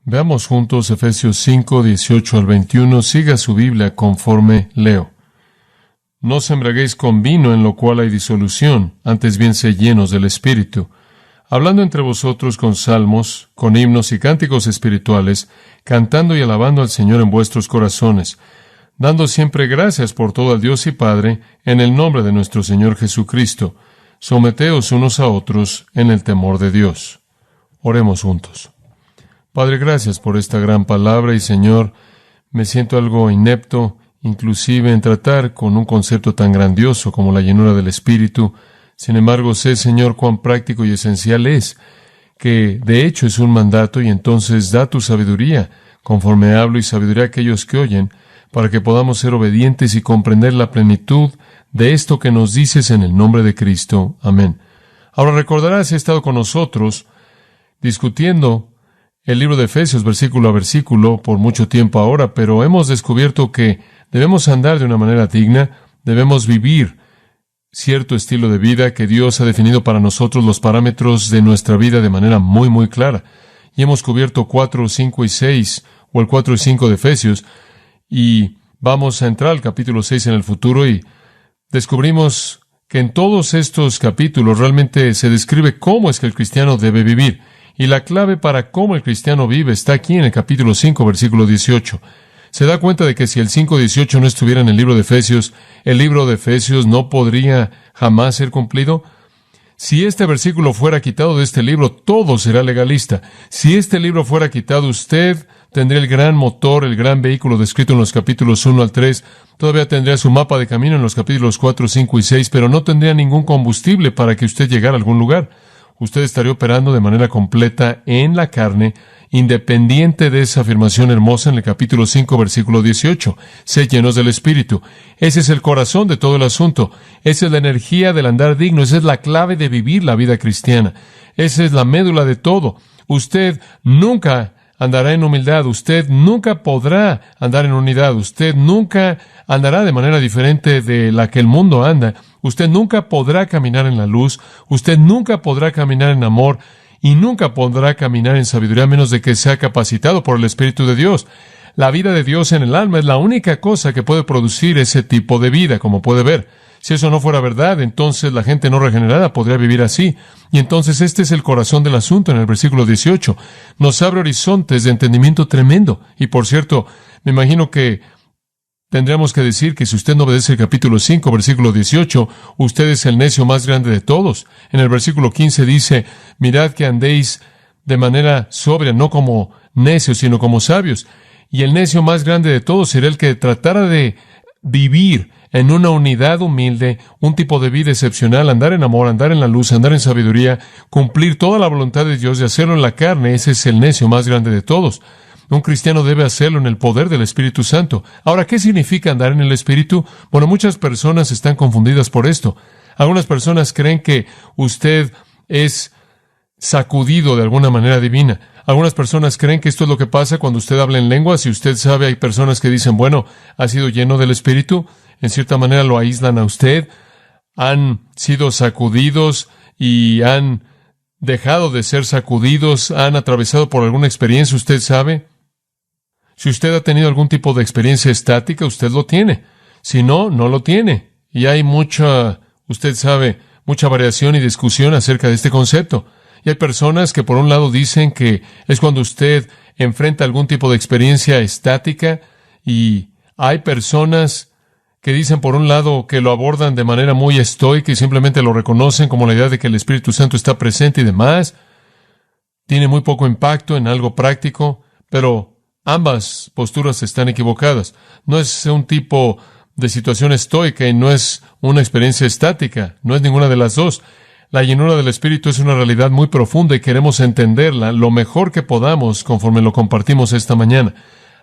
Veamos juntos Efesios 5, 18 al 21. Siga su Biblia conforme leo. No os embriaguéis con vino, en lo cual hay disolución, antes bien sed llenos del Espíritu, hablando entre vosotros con salmos, con himnos y cánticos espirituales, cantando y alabando al Señor en vuestros corazones, dando siempre gracias por todo al Dios y Padre, en el nombre de nuestro Señor Jesucristo. Someteos unos a otros en el temor de Dios. Oremos juntos. Padre, gracias por esta gran palabra y, Señor, me siento algo inepto, inclusive en tratar con un concepto tan grandioso como la llenura del Espíritu. Sin embargo, sé, Señor, cuán práctico y esencial es, que de hecho es un mandato, y entonces da tu sabiduría, conforme hablo, y sabiduría a aquellos que oyen, para que podamos ser obedientes y comprender la plenitud de esto que nos dices en el nombre de Cristo. Amén. Ahora recordarás, he estado con nosotros discutiendo el libro de Efesios versículo a versículo por mucho tiempo ahora, pero hemos descubierto que debemos andar de una manera digna, debemos vivir cierto estilo de vida, que Dios ha definido para nosotros los parámetros de nuestra vida de manera muy, muy clara. Y hemos cubierto 4, 5 y 6, o el 4 y 5 de Efesios, y vamos a entrar al capítulo 6 en el futuro, y descubrimos que en todos estos capítulos realmente se describe cómo es que el cristiano debe vivir. Y la clave para cómo el cristiano vive está aquí en el capítulo 5, versículo 18. Se da cuenta de que si el 5:18 no estuviera en el libro de Efesios no podría jamás ser cumplido. Si este versículo fuera quitado de este libro, todo será legalista. Si este libro fuera quitado, usted tendría el gran motor, el gran vehículo descrito en los capítulos 1 al 3. Todavía tendría su mapa de camino en los capítulos 4, 5 y 6, pero no tendría ningún combustible para que usted llegara a algún lugar. Usted estaría operando de manera completa en la carne, independiente de esa afirmación hermosa en el capítulo 5, versículo 18. Sed llenos del Espíritu. Ese es el corazón de todo el asunto. Esa es la energía del andar digno. Esa es la clave de vivir la vida cristiana. Esa es la médula de todo. Usted nunca andará en humildad. Usted nunca podrá andar en unidad. Usted nunca andará de manera diferente de la que el mundo anda. Usted nunca podrá caminar en la luz. Usted nunca podrá caminar en amor. Y nunca podrá caminar en sabiduría a menos de que sea capacitado por el Espíritu de Dios. La vida de Dios en el alma es la única cosa que puede producir ese tipo de vida, como puede ver. Si eso no fuera verdad, entonces la gente no regenerada podría vivir así. Y entonces este es el corazón del asunto en el versículo 18. Nos abre horizontes de entendimiento tremendo. Y por cierto, me imagino que tendríamos que decir que si usted no obedece el capítulo 5, versículo 18, usted es el necio más grande de todos. En el versículo 15 dice, mirad que andéis de manera sobria, no como necios, sino como sabios. Y el necio más grande de todos será el que tratara de vivir en una unidad humilde, un tipo de vida excepcional, andar en amor, andar en la luz, andar en sabiduría, cumplir toda la voluntad de Dios y hacerlo en la carne. Ese es el necio más grande de todos. Un cristiano debe hacerlo en el poder del Espíritu Santo. Ahora, ¿qué significa andar en el Espíritu? Bueno, muchas personas están confundidas por esto. Algunas personas creen que usted es sacudido de alguna manera divina. Algunas personas creen que esto es lo que pasa cuando usted habla en lenguas, y usted sabe, hay personas que dicen, bueno, ha sido lleno del Espíritu. En cierta manera lo aíslan a usted. Han sido sacudidos y han dejado de ser sacudidos, han atravesado por alguna experiencia, usted sabe. Si usted ha tenido algún tipo de experiencia estática, usted lo tiene. Si no, no lo tiene. Y hay usted sabe, mucha variación y discusión acerca de este concepto. Y hay personas que por un lado dicen que es cuando usted enfrenta algún tipo de experiencia estática, y hay personas que dicen por un lado que lo abordan de manera muy estoica y simplemente lo reconocen como la idea de que el Espíritu Santo está presente y demás. Tiene muy poco impacto en algo práctico, pero ambas posturas están equivocadas. No es un tipo de situación estoica y no es una experiencia estática. No es ninguna de las dos. La llenura del Espíritu es una realidad muy profunda y queremos entenderla lo mejor que podamos conforme lo compartimos esta mañana.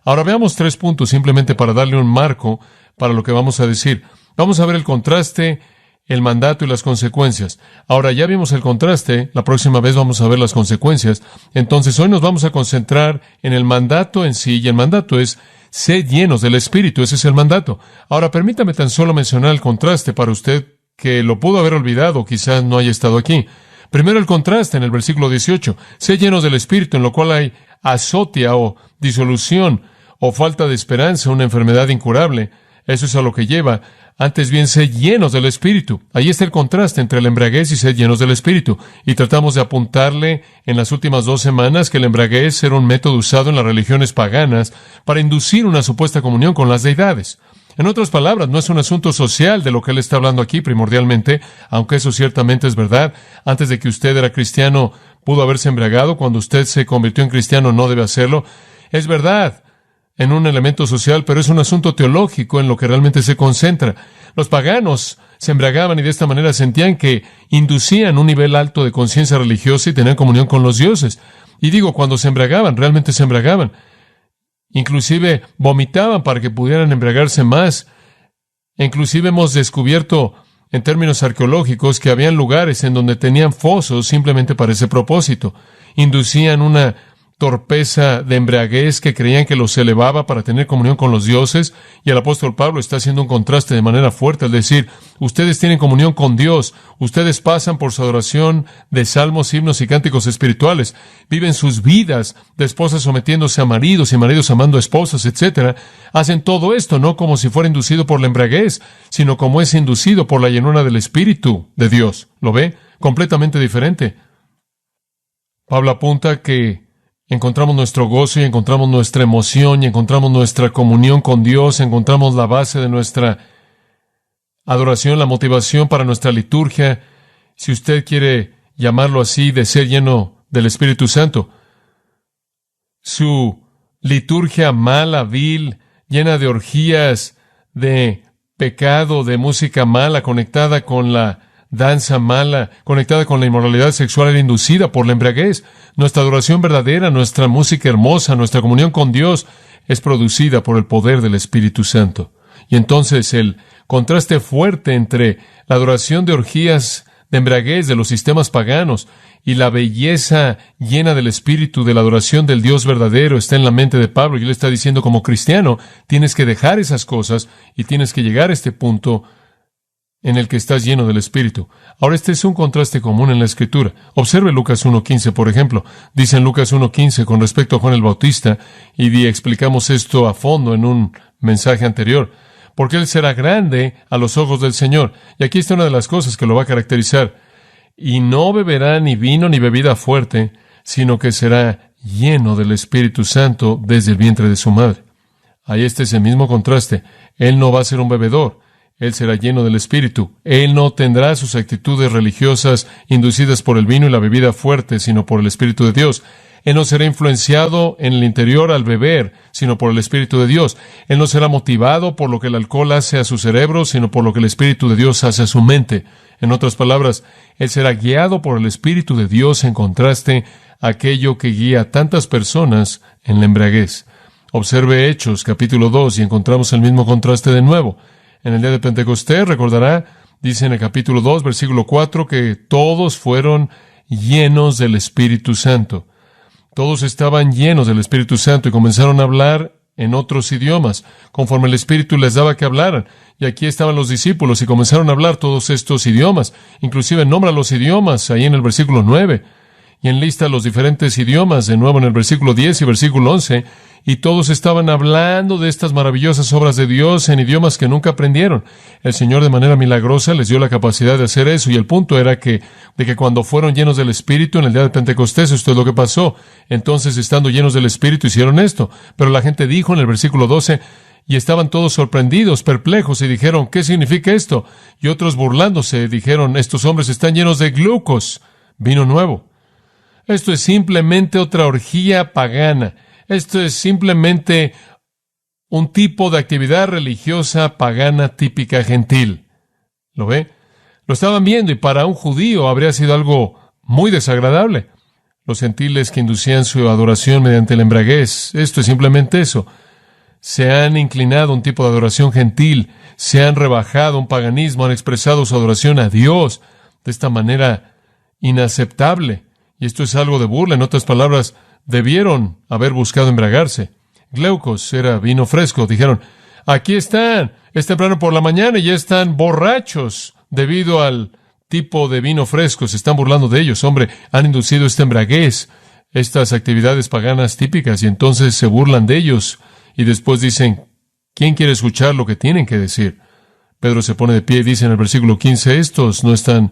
Ahora veamos 3 puntos simplemente para darle un marco para lo que vamos a decir. Vamos a ver el contraste, el mandato y las consecuencias. Ahora, ya vimos el contraste, la próxima vez vamos a ver las consecuencias. Entonces, hoy nos vamos a concentrar en el mandato en sí, y el mandato es, sed llenos del Espíritu. Ese es el mandato. Ahora, permítame tan solo mencionar el contraste para usted, que lo pudo haber olvidado, quizás no haya estado aquí. Primero el contraste en el versículo 18. Sed llenos del Espíritu, en lo cual hay azotia o disolución o falta de esperanza, una enfermedad incurable. Eso es a lo que lleva. Antes bien, sed llenos del Espíritu. Ahí está el contraste entre la embriaguez y sed llenos del Espíritu. Y tratamos de apuntarle en las últimas 2 semanas que la embriaguez era un método usado en las religiones paganas para inducir una supuesta comunión con las deidades. En otras palabras, no es un asunto social de lo que él está hablando aquí primordialmente, aunque eso ciertamente es verdad. Antes de que usted era cristiano, pudo haberse embriagado. Cuando usted se convirtió en cristiano, no debe hacerlo. Es verdad en un elemento social, pero es un asunto teológico en lo que realmente se concentra. Los paganos se embriagaban y de esta manera sentían que inducían un nivel alto de conciencia religiosa y tenían comunión con los dioses. Y digo, cuando se embriagaban, realmente se embriagaban. Inclusive vomitaban para que pudieran embriagarse más. Inclusive hemos descubierto, en términos arqueológicos, que habían lugares en donde tenían fosos simplemente para ese propósito. Inducían una torpeza de embriaguez que creían que los elevaba para tener comunión con los dioses, y el apóstol Pablo está haciendo un contraste de manera fuerte al decir, ustedes tienen comunión con Dios, ustedes pasan por su adoración de salmos, himnos y cánticos espirituales, viven sus vidas de esposas sometiéndose a maridos y maridos amando a esposas, etc. Hacen todo esto no como si fuera inducido por la embriaguez, sino como es inducido por la llenura del Espíritu de Dios. ¿Lo ve? Completamente diferente. Pablo apunta que encontramos nuestro gozo y encontramos nuestra emoción y encontramos nuestra comunión con Dios, encontramos la base de nuestra adoración, la motivación para nuestra liturgia, si usted quiere llamarlo así, de ser lleno del Espíritu Santo. Su liturgia mala, vil, llena de orgías, de pecado, de música mala, conectada con la danza mala, conectada con la inmoralidad sexual, era inducida por la embriaguez. Nuestra adoración verdadera, nuestra música hermosa, nuestra comunión con Dios es producida por el poder del Espíritu Santo. Y entonces el contraste fuerte entre la adoración de orgías de embriaguez de los sistemas paganos y la belleza llena del Espíritu de la adoración del Dios verdadero está en la mente de Pablo. Y él está diciendo, como cristiano, tienes que dejar esas cosas y tienes que llegar a este punto en el que estás lleno del Espíritu. Ahora, este es un contraste común en la Escritura. Observe Lucas 1:15, por ejemplo. Dice en Lucas 1:15 con respecto a Juan el Bautista, y explicamos esto a fondo en un mensaje anterior, porque él será grande a los ojos del Señor. Y aquí está una de las cosas que lo va a caracterizar. Y no beberá ni vino ni bebida fuerte, sino que será lleno del Espíritu Santo desde el vientre de su madre. Ahí está ese mismo contraste. Él no va a ser un bebedor. Él será lleno del Espíritu. Él no tendrá sus actitudes religiosas inducidas por el vino y la bebida fuerte, sino por el Espíritu de Dios. Él no será influenciado en el interior al beber, sino por el Espíritu de Dios. Él no será motivado por lo que el alcohol hace a su cerebro, sino por lo que el Espíritu de Dios hace a su mente. En otras palabras, él será guiado por el Espíritu de Dios en contraste a aquello que guía a tantas personas en la embriaguez. Observe Hechos, capítulo 2, y encontramos el mismo contraste de nuevo. En el día de Pentecostés, recordará, dice en el capítulo 2, versículo 4, que todos fueron llenos del Espíritu Santo. Todos estaban llenos del Espíritu Santo y comenzaron a hablar en otros idiomas, conforme el Espíritu les daba que hablaran. Y aquí estaban los discípulos y comenzaron a hablar todos estos idiomas. Inclusive nombra los idiomas ahí en el versículo 9. Y enlista los diferentes idiomas de nuevo en el versículo 10 y versículo 11. Y todos estaban hablando de estas maravillosas obras de Dios en idiomas que nunca aprendieron. El Señor de manera milagrosa les dio la capacidad de hacer eso, y el punto era de que cuando fueron llenos del Espíritu en el día de Pentecostés, esto es lo que pasó. Entonces, estando llenos del Espíritu, hicieron esto. Pero la gente dijo en el versículo 12, y estaban todos sorprendidos, perplejos, y dijeron, ¿qué significa esto? Y otros burlándose dijeron, estos hombres están llenos de glucos, vino nuevo. Esto es simplemente otra orgía pagana. Esto es simplemente un tipo de actividad religiosa pagana típica gentil. ¿Lo ve? Lo estaban viendo, y para un judío habría sido algo muy desagradable. Los gentiles que inducían su adoración mediante la embriaguez, esto es simplemente eso. Se han inclinado a un tipo de adoración gentil, se han rebajado a un paganismo, han expresado su adoración a Dios de esta manera inaceptable. Y esto es algo de burla. En otras palabras, debieron haber buscado embriagarse. Gleucos era vino fresco. Dijeron, aquí están, es temprano por la mañana y ya están borrachos debido al tipo de vino fresco. Se están burlando de ellos. Hombre, han inducido esta embriaguez estas actividades paganas típicas y entonces se burlan de ellos y después dicen, ¿quién quiere escuchar lo que tienen que decir? Pedro se pone de pie y dice en el versículo 15, estos no están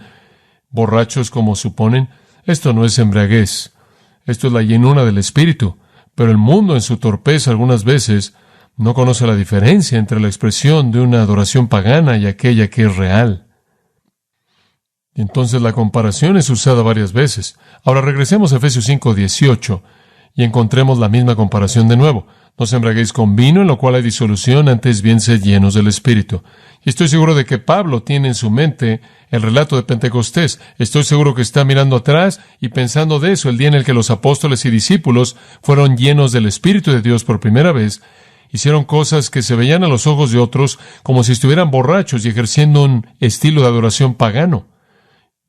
borrachos como suponen. Esto no es embriaguez. Esto es la llenura del Espíritu. Pero el mundo en su torpeza algunas veces no conoce la diferencia entre la expresión de una adoración pagana y aquella que es real. Y entonces la comparación es usada varias veces. Ahora regresemos a Efesios 5:18 y encontremos la misma comparación de nuevo. No os embriaguéis con vino, en lo cual hay disolución, antes bien sed llenos del Espíritu. Y estoy seguro de que Pablo tiene en su mente el relato de Pentecostés. Estoy seguro que está mirando atrás y pensando de eso, el día en el que los apóstoles y discípulos fueron llenos del Espíritu de Dios por primera vez. Hicieron cosas que se veían a los ojos de otros como si estuvieran borrachos y ejerciendo un estilo de adoración pagano.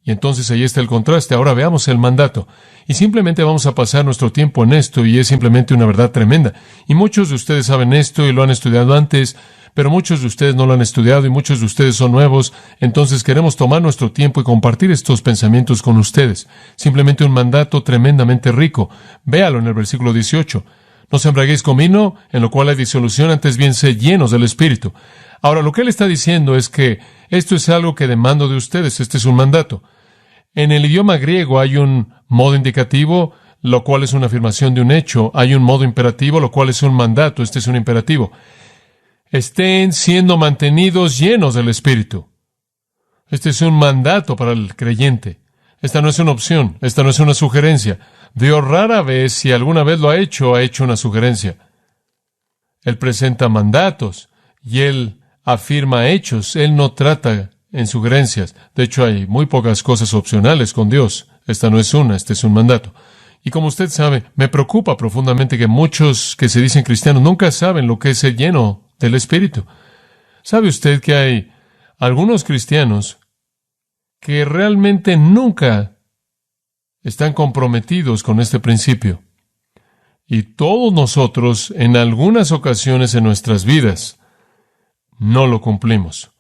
Y entonces ahí está el contraste. Ahora veamos el mandato. Y simplemente vamos a pasar nuestro tiempo en esto, y es simplemente una verdad tremenda. Y muchos de ustedes saben esto y lo han estudiado antes, pero muchos de ustedes no lo han estudiado y muchos de ustedes son nuevos. Entonces queremos tomar nuestro tiempo y compartir estos pensamientos con ustedes. Simplemente un mandato tremendamente rico. Véalo en el versículo 18. No os embriaguéis con vino, en lo cual hay disolución, antes bien sed llenos del Espíritu. Ahora, lo que él está diciendo es que esto es algo que demando de ustedes. Este es un mandato. En el idioma griego hay un modo indicativo, lo cual es una afirmación de un hecho. Hay un modo imperativo, lo cual es un mandato. Este es un imperativo. Estén siendo mantenidos llenos del Espíritu. Este es un mandato para el creyente. Esta no es una opción. Esta no es una sugerencia. Dios rara vez, si alguna vez lo ha hecho una sugerencia. Él presenta mandatos y Él afirma hechos. Él no trata en sugerencias. De hecho, hay muy pocas cosas opcionales con Dios. Esta no es una, este es un mandato. Y como usted sabe, me preocupa profundamente que muchos que se dicen cristianos nunca saben lo que es ser lleno del Espíritu. ¿Sabe usted que hay algunos cristianos que realmente nunca están comprometidos con este principio? Y todos nosotros, en algunas ocasiones en nuestras vidas, no lo cumplimos.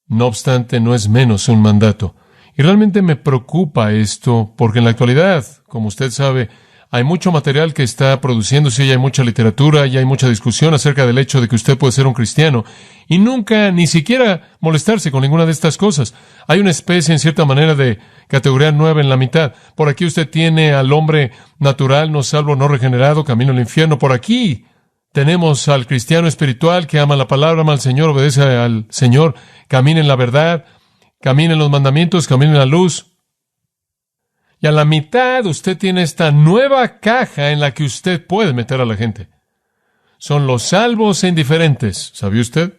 No obstante, no es menos un mandato. Y realmente me preocupa esto, porque en la actualidad, como usted sabe, hay mucho material que está produciéndose y hay mucha literatura y hay mucha discusión acerca del hecho de que usted puede ser un cristiano y nunca, ni siquiera molestarse con ninguna de estas cosas. Hay una especie, en cierta manera, de categoría nueva en la mitad. Por aquí usted tiene al hombre natural, no salvo, no regenerado, camino al infierno. Por aquí tenemos al cristiano espiritual que ama la palabra, ama al Señor, obedece al Señor, camina en la verdad, camina en los mandamientos, camina en la luz. Y a la mitad usted tiene esta nueva caja en la que usted puede meter a la gente. Son los salvos e indiferentes, ¿sabía usted?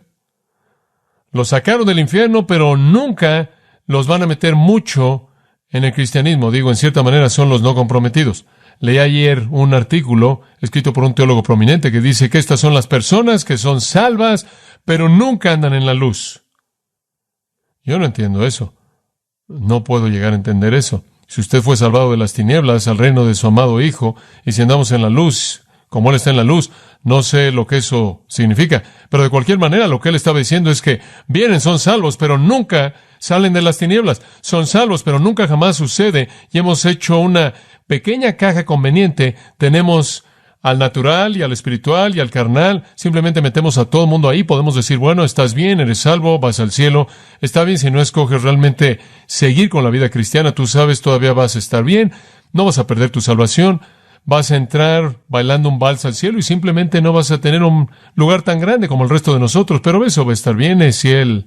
Los sacaron del infierno, pero nunca los van a meter mucho en el cristianismo. Digo, en cierta manera son los no comprometidos. Leí ayer un artículo escrito por un teólogo prominente que dice que estas son las personas que son salvas, pero nunca andan en la luz. Yo no entiendo eso. No puedo llegar a entender eso. Si usted fue salvado de las tinieblas al reino de su amado Hijo, y si andamos en la luz, como Él está en la luz, no sé lo que eso significa, pero de cualquier manera lo que Él estaba diciendo es que vienen, son salvos, pero nunca salen de las tinieblas. Son salvos, pero nunca jamás sucede, y hemos hecho una pequeña caja conveniente. Tenemos al natural y al espiritual y al carnal. Simplemente metemos a todo el mundo ahí. Podemos decir, bueno, estás bien, eres salvo, vas al cielo. Está bien si no escoges realmente seguir con la vida cristiana. Tú sabes, todavía vas a estar bien. No vas a perder tu salvación. Vas a entrar bailando un vals al cielo y simplemente no vas a tener un lugar tan grande como el resto de nosotros. Pero eso va a estar bien. Es el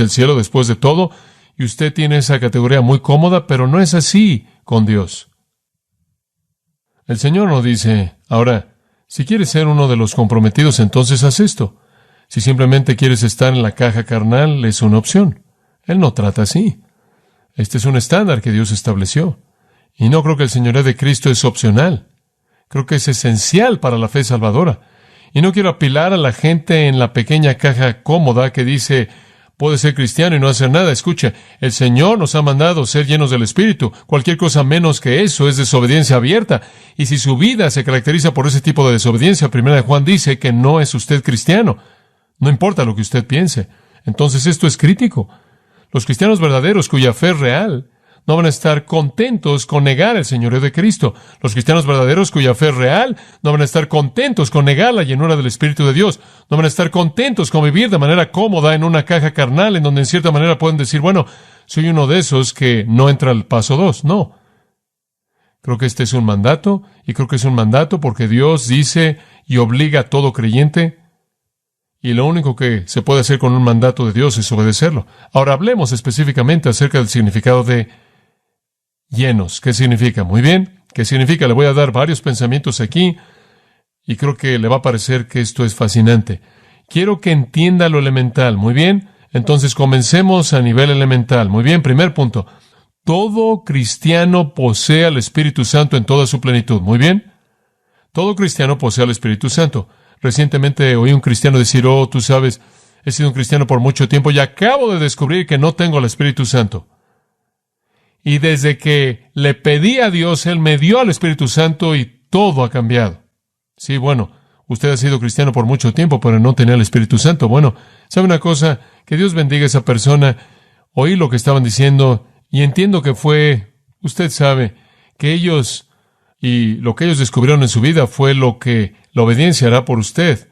cielo después de todo. Y usted tiene esa categoría muy cómoda, pero no es así con Dios. El Señor nos dice, ahora, si quieres ser uno de los comprometidos, entonces haz esto. Si simplemente quieres estar en la caja carnal, es una opción. Él no trata así. Este es un estándar que Dios estableció. Y no creo que el señorío de Cristo es opcional. Creo que es esencial para la fe salvadora. Y no quiero apilar a la gente en la pequeña caja cómoda que dice, puede ser cristiano y no hacer nada. Escucha, el Señor nos ha mandado ser llenos del Espíritu. Cualquier cosa menos que eso es desobediencia abierta. Y si su vida se caracteriza por ese tipo de desobediencia, 1 Juan dice que no es usted cristiano. No importa lo que usted piense. Entonces esto es crítico. Los cristianos verdaderos cuya fe es real no van a estar contentos con negar el señorío de Cristo. Los cristianos verdaderos cuya fe es real no van a estar contentos con negar la llenura del Espíritu de Dios. No van a estar contentos con vivir de manera cómoda en una caja carnal en donde en cierta manera pueden decir, bueno, soy uno de esos que no entra al paso 2. No. Creo que este es un mandato, y creo que es un mandato porque Dios dice y obliga a todo creyente, y lo único que se puede hacer con un mandato de Dios es obedecerlo. Ahora hablemos específicamente acerca del significado de llenos. ¿Qué significa? Muy bien. ¿Qué significa? Le voy a dar varios pensamientos aquí, y creo que le va a parecer que esto es fascinante. Quiero que entienda lo elemental. Muy bien. Entonces comencemos a nivel elemental. Muy bien. Primer punto. Todo cristiano posee al Espíritu Santo en toda su plenitud. Muy bien. Todo cristiano posee al Espíritu Santo. Recientemente oí un cristiano decir, oh, tú sabes, he sido un cristiano por mucho tiempo y acabo de descubrir que no tengo al Espíritu Santo. Y desde que le pedí a Dios, Él me dio al Espíritu Santo y todo ha cambiado. Sí, bueno, usted ha sido cristiano por mucho tiempo, pero no tenía el Espíritu Santo. Bueno, ¿sabe una cosa? Que Dios bendiga a esa persona. Oí lo que estaban diciendo y entiendo que fue, usted sabe, que ellos y lo que ellos descubrieron en su vida fue lo que la obediencia hará por usted,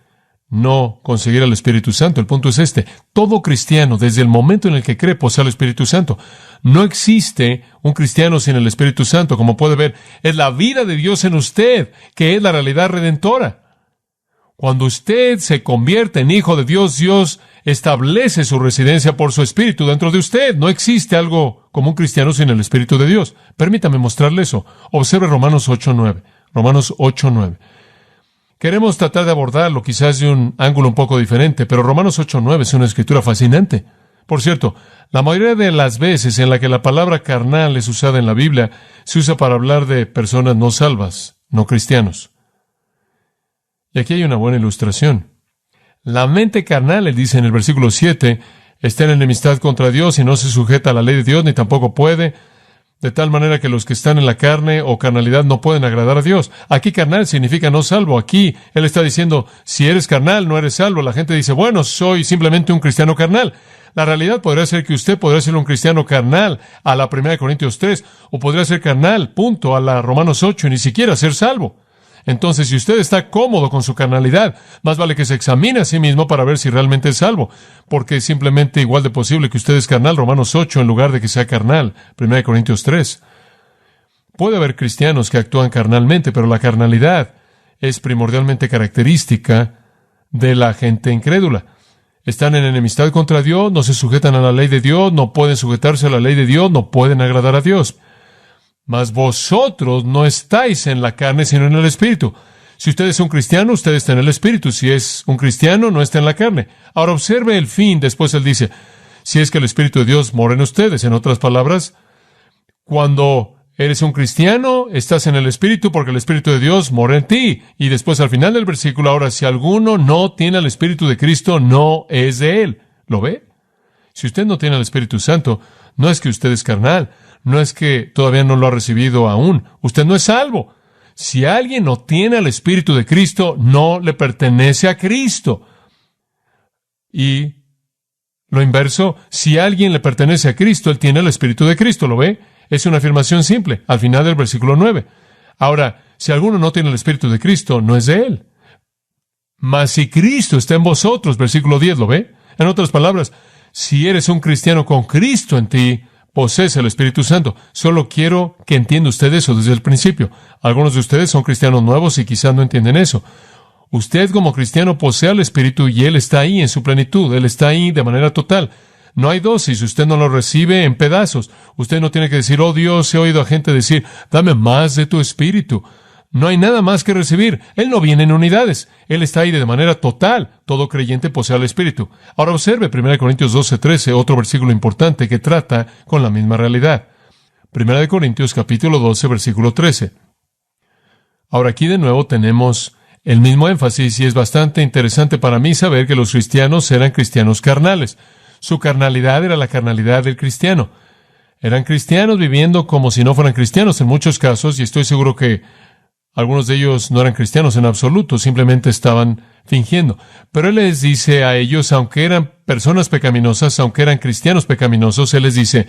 no conseguir al Espíritu Santo. El punto es este. Todo cristiano, desde el momento en el que cree, posee al Espíritu Santo. No existe un cristiano sin el Espíritu Santo. Como puede ver, es la vida de Dios en usted, que es la realidad redentora. Cuando usted se convierte en hijo de Dios, Dios establece su residencia por su Espíritu dentro de usted. No existe algo como un cristiano sin el Espíritu de Dios. Permítame mostrarle eso. Observe Romanos 8:9. Romanos 8:9. Queremos tratar de abordarlo quizás de un ángulo un poco diferente, pero Romanos 8:9 es una escritura fascinante. Por cierto, la mayoría de las veces en la que la palabra carnal es usada en la Biblia, se usa para hablar de personas no salvas, no cristianos. Y aquí hay una buena ilustración. La mente carnal, él dice en el versículo 7, está en enemistad contra Dios y no se sujeta a la ley de Dios, ni tampoco puede, de tal manera que los que están en la carne o carnalidad no pueden agradar a Dios. Aquí carnal significa no salvo. Aquí él está diciendo, si eres carnal, no eres salvo. La gente dice, bueno, soy simplemente un cristiano carnal. La realidad podría ser que usted podría ser un cristiano carnal a la 1 Corintios 3, o podría ser carnal, punto, a la Romanos 8, y ni siquiera ser salvo. Entonces, si usted está cómodo con su carnalidad, más vale que se examine a sí mismo para ver si realmente es salvo, porque es simplemente igual de posible que usted es carnal, Romanos 8, en lugar de que sea carnal, 1 Corintios 3. Puede haber cristianos que actúan carnalmente, pero la carnalidad es primordialmente característica de la gente incrédula. Están en enemistad contra Dios, no se sujetan a la ley de Dios, no pueden sujetarse a la ley de Dios, no pueden agradar a Dios. Mas vosotros no estáis en la carne, sino en el Espíritu. Si usted es un cristiano, usted está en el Espíritu. Si es un cristiano, no está en la carne. Ahora observe el fin. Después él dice, si es que el Espíritu de Dios mora en ustedes. En otras palabras, cuando eres un cristiano, estás en el Espíritu porque el Espíritu de Dios mora en ti. Y después al final del versículo, ahora, si alguno no tiene el Espíritu de Cristo, no es de él. ¿Lo ve? Si usted no tiene el Espíritu Santo, no es que usted es carnal. No es que todavía no lo ha recibido aún. Usted no es salvo. Si alguien no tiene el Espíritu de Cristo, no le pertenece a Cristo. Y lo inverso, si alguien le pertenece a Cristo, él tiene el Espíritu de Cristo. ¿Lo ve? Es una afirmación simple, al final del versículo 9. Ahora, si alguno no tiene el Espíritu de Cristo, no es de él. Mas si Cristo está en vosotros, versículo 10, ¿lo ve? En otras palabras, si eres un cristiano con Cristo en ti, posees el Espíritu Santo. Solo quiero que entienda usted eso desde el principio. Algunos de ustedes son cristianos nuevos y quizás no entienden eso. Usted como cristiano posee el Espíritu y Él está ahí en su plenitud. Él está ahí de manera total. No hay dosis. Usted no lo recibe en pedazos. Usted no tiene que decir, oh Dios, he oído a gente decir, dame más de tu Espíritu. No hay nada más que recibir. Él no viene en unidades. Él está ahí de manera total. Todo creyente posee al Espíritu. Ahora observe 1 Corintios 12:13, otro versículo importante que trata con la misma realidad. 1 Corintios capítulo 12, versículo 13. Ahora aquí de nuevo tenemos el mismo énfasis y es bastante interesante para mí saber que los cristianos eran cristianos carnales. Su carnalidad era la carnalidad del cristiano. Eran cristianos viviendo como si no fueran cristianos en muchos casos, y estoy seguro que algunos de ellos no eran cristianos en absoluto, simplemente estaban fingiendo. Pero Él les dice a ellos, aunque eran personas pecaminosas, aunque eran cristianos pecaminosos, Él les dice,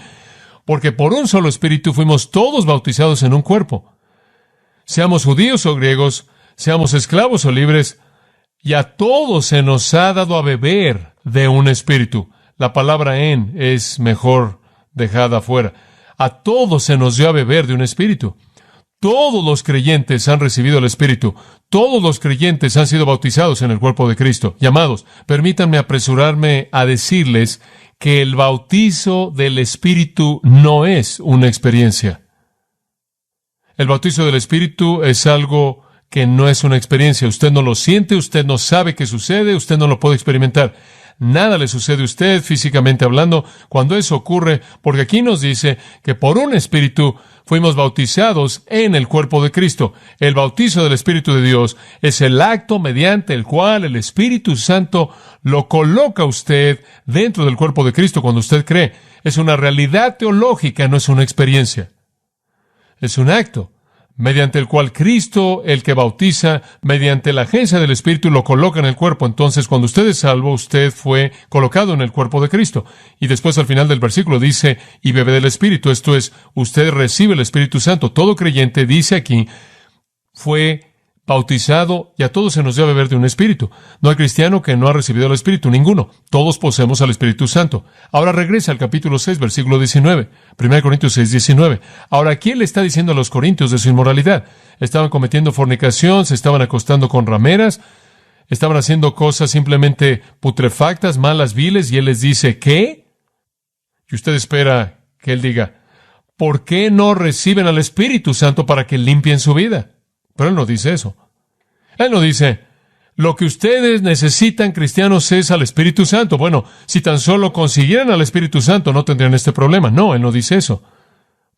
porque por un solo Espíritu fuimos todos bautizados en un cuerpo. Seamos judíos o griegos, seamos esclavos o libres, y a todos se nos ha dado a beber de un Espíritu. La palabra en es mejor dejada afuera. A todos se nos dio a beber de un Espíritu. Todos los creyentes han recibido el Espíritu. Todos los creyentes han sido bautizados en el cuerpo de Cristo. Y amados, permítanme apresurarme a decirles que el bautizo del Espíritu no es una experiencia. El bautizo del Espíritu es algo que no es una experiencia. Usted no lo siente, usted no sabe qué sucede, usted no lo puede experimentar. Nada le sucede a usted físicamente hablando cuando eso ocurre, porque aquí nos dice que por un Espíritu fuimos bautizados en el cuerpo de Cristo. El bautizo del Espíritu de Dios es el acto mediante el cual el Espíritu Santo lo coloca a usted dentro del cuerpo de Cristo cuando usted cree. Es una realidad teológica, no es una experiencia. Es un acto mediante el cual Cristo, el que bautiza, mediante la agencia del Espíritu, lo coloca en el cuerpo. Entonces, cuando usted es salvo, usted fue colocado en el cuerpo de Cristo. Y después, al final del versículo, dice, y bebe del Espíritu. Esto es, usted recibe el Espíritu Santo. Todo creyente, dice aquí, fue bautizado y a todos se nos dio a beber de un Espíritu. No hay cristiano que no ha recibido el Espíritu, ninguno. Todos poseemos al Espíritu Santo. Ahora regresa al capítulo 6, versículo 19. 1 Corintios 6, 19. Ahora, ¿quién le está diciendo a los corintios de su inmoralidad? Estaban cometiendo fornicación, se estaban acostando con rameras, estaban haciendo cosas simplemente putrefactas, malas, viles, y él les dice, ¿qué? Y usted espera que él diga, ¿por qué no reciben al Espíritu Santo para que limpien su vida? Pero él no dice eso. Él no dice, lo que ustedes necesitan, cristianos, es al Espíritu Santo. Bueno, si tan solo consiguieran al Espíritu Santo, no tendrían este problema. No, él no dice eso.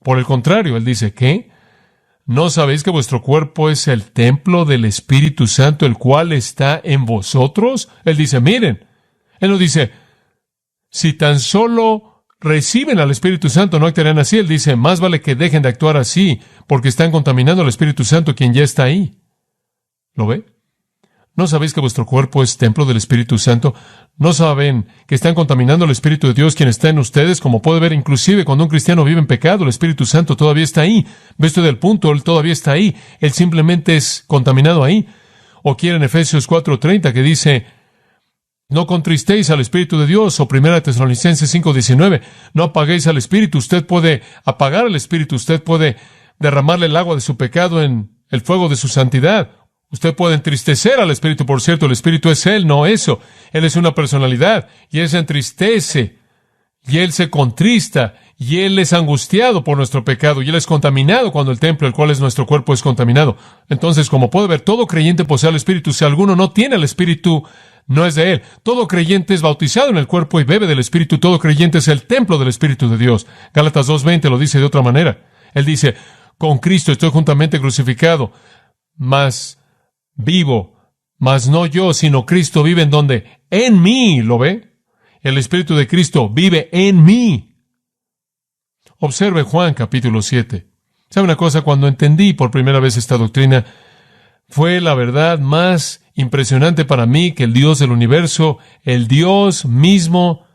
Por el contrario, él dice, ¿qué? ¿No sabéis que vuestro cuerpo es el templo del Espíritu Santo, el cual está en vosotros? Él dice, miren. Él no dice, si tan solo reciben al Espíritu Santo, no actuarán así. Él dice, más vale que dejen de actuar así, porque están contaminando al Espíritu Santo, quien ya está ahí. ¿Lo ve? ¿No sabéis que vuestro cuerpo es templo del Espíritu Santo? ¿No saben que están contaminando al Espíritu de Dios, quien está en ustedes? Como puede ver, inclusive cuando un cristiano vive en pecado, el Espíritu Santo todavía está ahí. ¿Ve usted el punto? Él todavía está ahí. Él simplemente es contaminado ahí. O quiere en Efesios 4:30 que dice, no contristéis al Espíritu de Dios, o 1 Tesalonicenses 5:19, no apaguéis al Espíritu. Usted puede apagar al Espíritu, usted puede derramarle el agua de su pecado en el fuego de su santidad. Usted puede entristecer al Espíritu, por cierto, el Espíritu es Él, no eso. Él es una personalidad, y Él se entristece, y Él se contrista, y Él es angustiado por nuestro pecado, y Él es contaminado cuando el templo, el cual es nuestro cuerpo, es contaminado. Entonces, como puede ver, todo creyente posee al Espíritu. Si alguno no tiene el Espíritu, no es de Él. Todo creyente es bautizado en el cuerpo y bebe del Espíritu. Todo creyente es el templo del Espíritu de Dios. Gálatas 2:20 lo dice de otra manera. Él dice, con Cristo estoy juntamente crucificado, mas vivo, mas no yo, sino Cristo vive en donde? En mí, ¿lo ve? El Espíritu de Cristo vive en mí. Observe Juan capítulo 7. ¿Sabe una cosa? Cuando entendí por primera vez esta doctrina, fue la verdad más impresionante para mí que el Dios del universo, el Dios mismo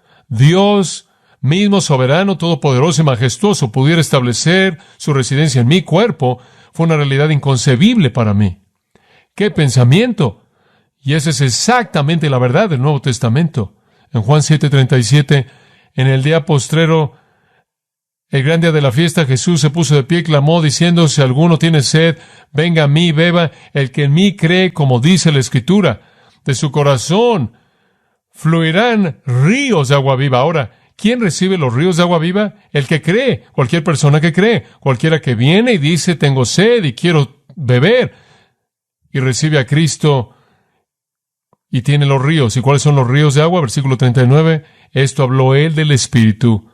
soberano, todopoderoso y majestuoso, pudiera establecer su residencia en mi cuerpo. Fue una realidad inconcebible para mí. ¡Qué pensamiento! Y esa es exactamente la verdad del Nuevo Testamento. En Juan 7:37, en el día postrero, el gran día de la fiesta, Jesús se puso de pie y clamó diciendo, si alguno tiene sed, venga a mí, beba. El que en mí cree, como dice la Escritura, de su corazón fluirán ríos de agua viva. Ahora, ¿quién recibe los ríos de agua viva? El que cree, cualquier persona que cree, cualquiera que viene y dice, tengo sed y quiero beber, y recibe a Cristo y tiene los ríos. ¿Y cuáles son los ríos de agua? Versículo 39, esto habló él del Espíritu,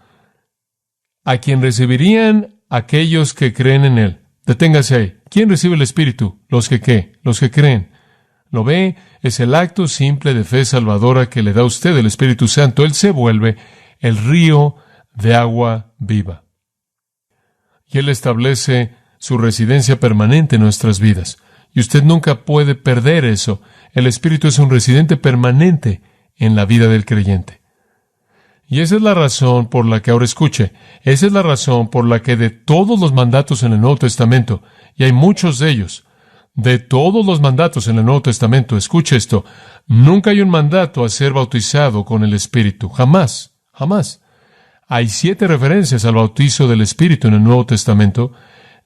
a quien recibirían aquellos que creen en él. Deténgase ahí. ¿Quién recibe el Espíritu? Los que ¿qué? Los que creen. ¿Lo ve? Es el acto simple de fe salvadora que le da a usted el Espíritu Santo. Él se vuelve el río de agua viva. Y Él establece su residencia permanente en nuestras vidas. Y usted nunca puede perder eso. El Espíritu es un residente permanente en la vida del creyente. Y esa es la razón por la que ahora escuche. Esa es la razón por la que de todos los mandatos en el Nuevo Testamento, y hay muchos de ellos, de todos los mandatos en el Nuevo Testamento, escuche esto, nunca hay un mandato a ser bautizado con el Espíritu. Jamás, jamás. Hay 7 referencias al bautizo del Espíritu en el Nuevo Testamento.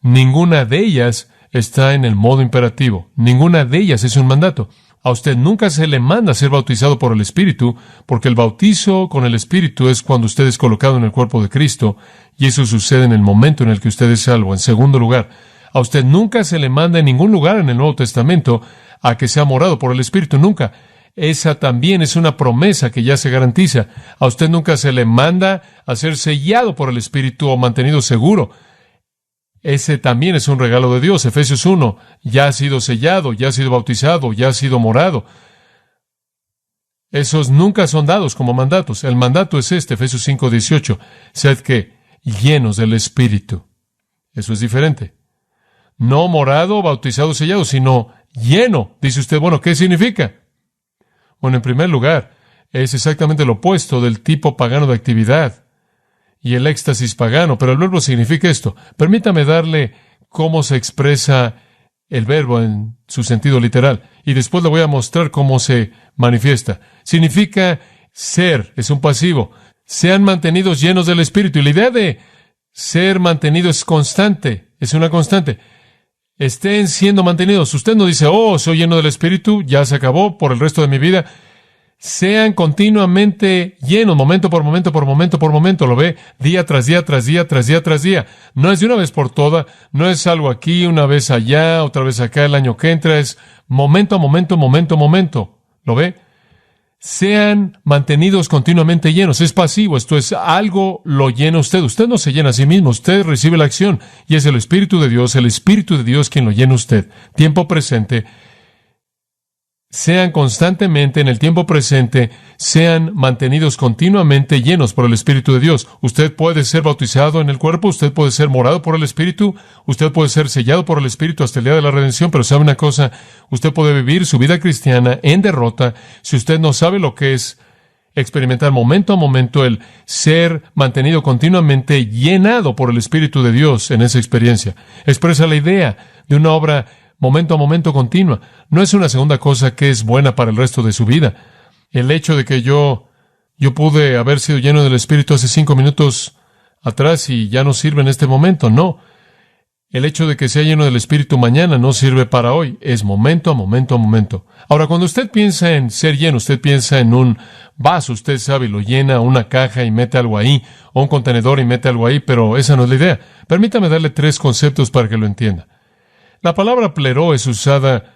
Ninguna de ellas está en el modo imperativo. Ninguna de ellas es un mandato. A usted nunca se le manda a ser bautizado por el Espíritu, porque el bautizo con el Espíritu es cuando usted es colocado en el cuerpo de Cristo, y eso sucede en el momento en el que usted es salvo. En segundo lugar, a usted nunca se le manda en ningún lugar en el Nuevo Testamento a que sea morado por el Espíritu. Nunca. Esa también es una promesa que ya se garantiza. A usted nunca se le manda a ser sellado por el Espíritu o mantenido seguro. Ese también es un regalo de Dios. Efesios 1, ya ha sido sellado, ya ha sido bautizado, ya ha sido morado. Esos nunca son dados como mandatos. El mandato es este, Efesios 5, 18. Sed que llenos del Espíritu. Eso es diferente. No morado, bautizado, sellado, sino lleno. Dice usted, bueno, ¿qué significa? Bueno, en primer lugar, es exactamente lo opuesto del tipo pagano de actividad y el éxtasis pagano, pero el verbo significa esto. Permítame darle cómo se expresa el verbo en su sentido literal, y después le voy a mostrar cómo se manifiesta. Significa ser, es un pasivo. Sean mantenidos llenos del Espíritu, y la idea de ser mantenido es constante, es una constante. Estén siendo mantenidos. Usted no dice, oh, soy lleno del Espíritu, ya se acabó por el resto de mi vida. Sean continuamente llenos, momento por momento, por momento, por momento. Lo ve día tras día, tras día, tras día, tras día. No es de una vez por toda, no es algo aquí, una vez allá, otra vez acá, el año que entra. Es momento a momento, momento a momento. ¿Lo ve? Sean mantenidos continuamente llenos. Es pasivo, esto es algo lo llena usted. Usted no se llena a sí mismo, usted recibe la acción y es el Espíritu de Dios quien lo llena usted. Tiempo presente. Sean constantemente en el tiempo presente, sean mantenidos continuamente llenos por el Espíritu de Dios. Usted puede ser bautizado en el cuerpo, usted puede ser morado por el Espíritu, usted puede ser sellado por el Espíritu hasta el día de la redención, pero ¿sabe una cosa? Usted puede vivir su vida cristiana en derrota si usted no sabe lo que es experimentar momento a momento el ser mantenido continuamente llenado por el Espíritu de Dios en esa experiencia. Expresa la idea de una obra momento a momento continua. No es una segunda cosa que es buena para el resto de su vida. El hecho de que yo pude haber sido lleno del Espíritu hace 5 minutos atrás y ya no sirve en este momento, no. El hecho de que sea lleno del Espíritu mañana no sirve para hoy, es momento a momento a momento. Ahora, cuando usted piensa en ser lleno, usted piensa en un vaso, usted sabe, lo llena una caja y mete algo ahí, o un contenedor y mete algo ahí, pero esa no es la idea. Permítame darle 3 conceptos para que lo entienda. La palabra pleró es usada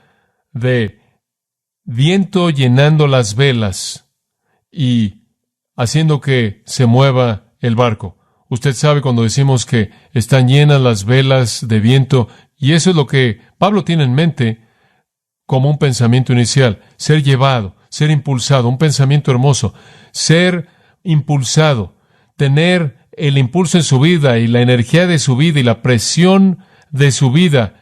de viento llenando las velas y haciendo que se mueva el barco. Usted sabe cuando decimos que están llenas las velas de viento, y eso es lo que Pablo tiene en mente como un pensamiento inicial. Ser llevado, ser impulsado, un pensamiento hermoso. Ser impulsado, tener el impulso en su vida y la energía de su vida y la presión de su vida.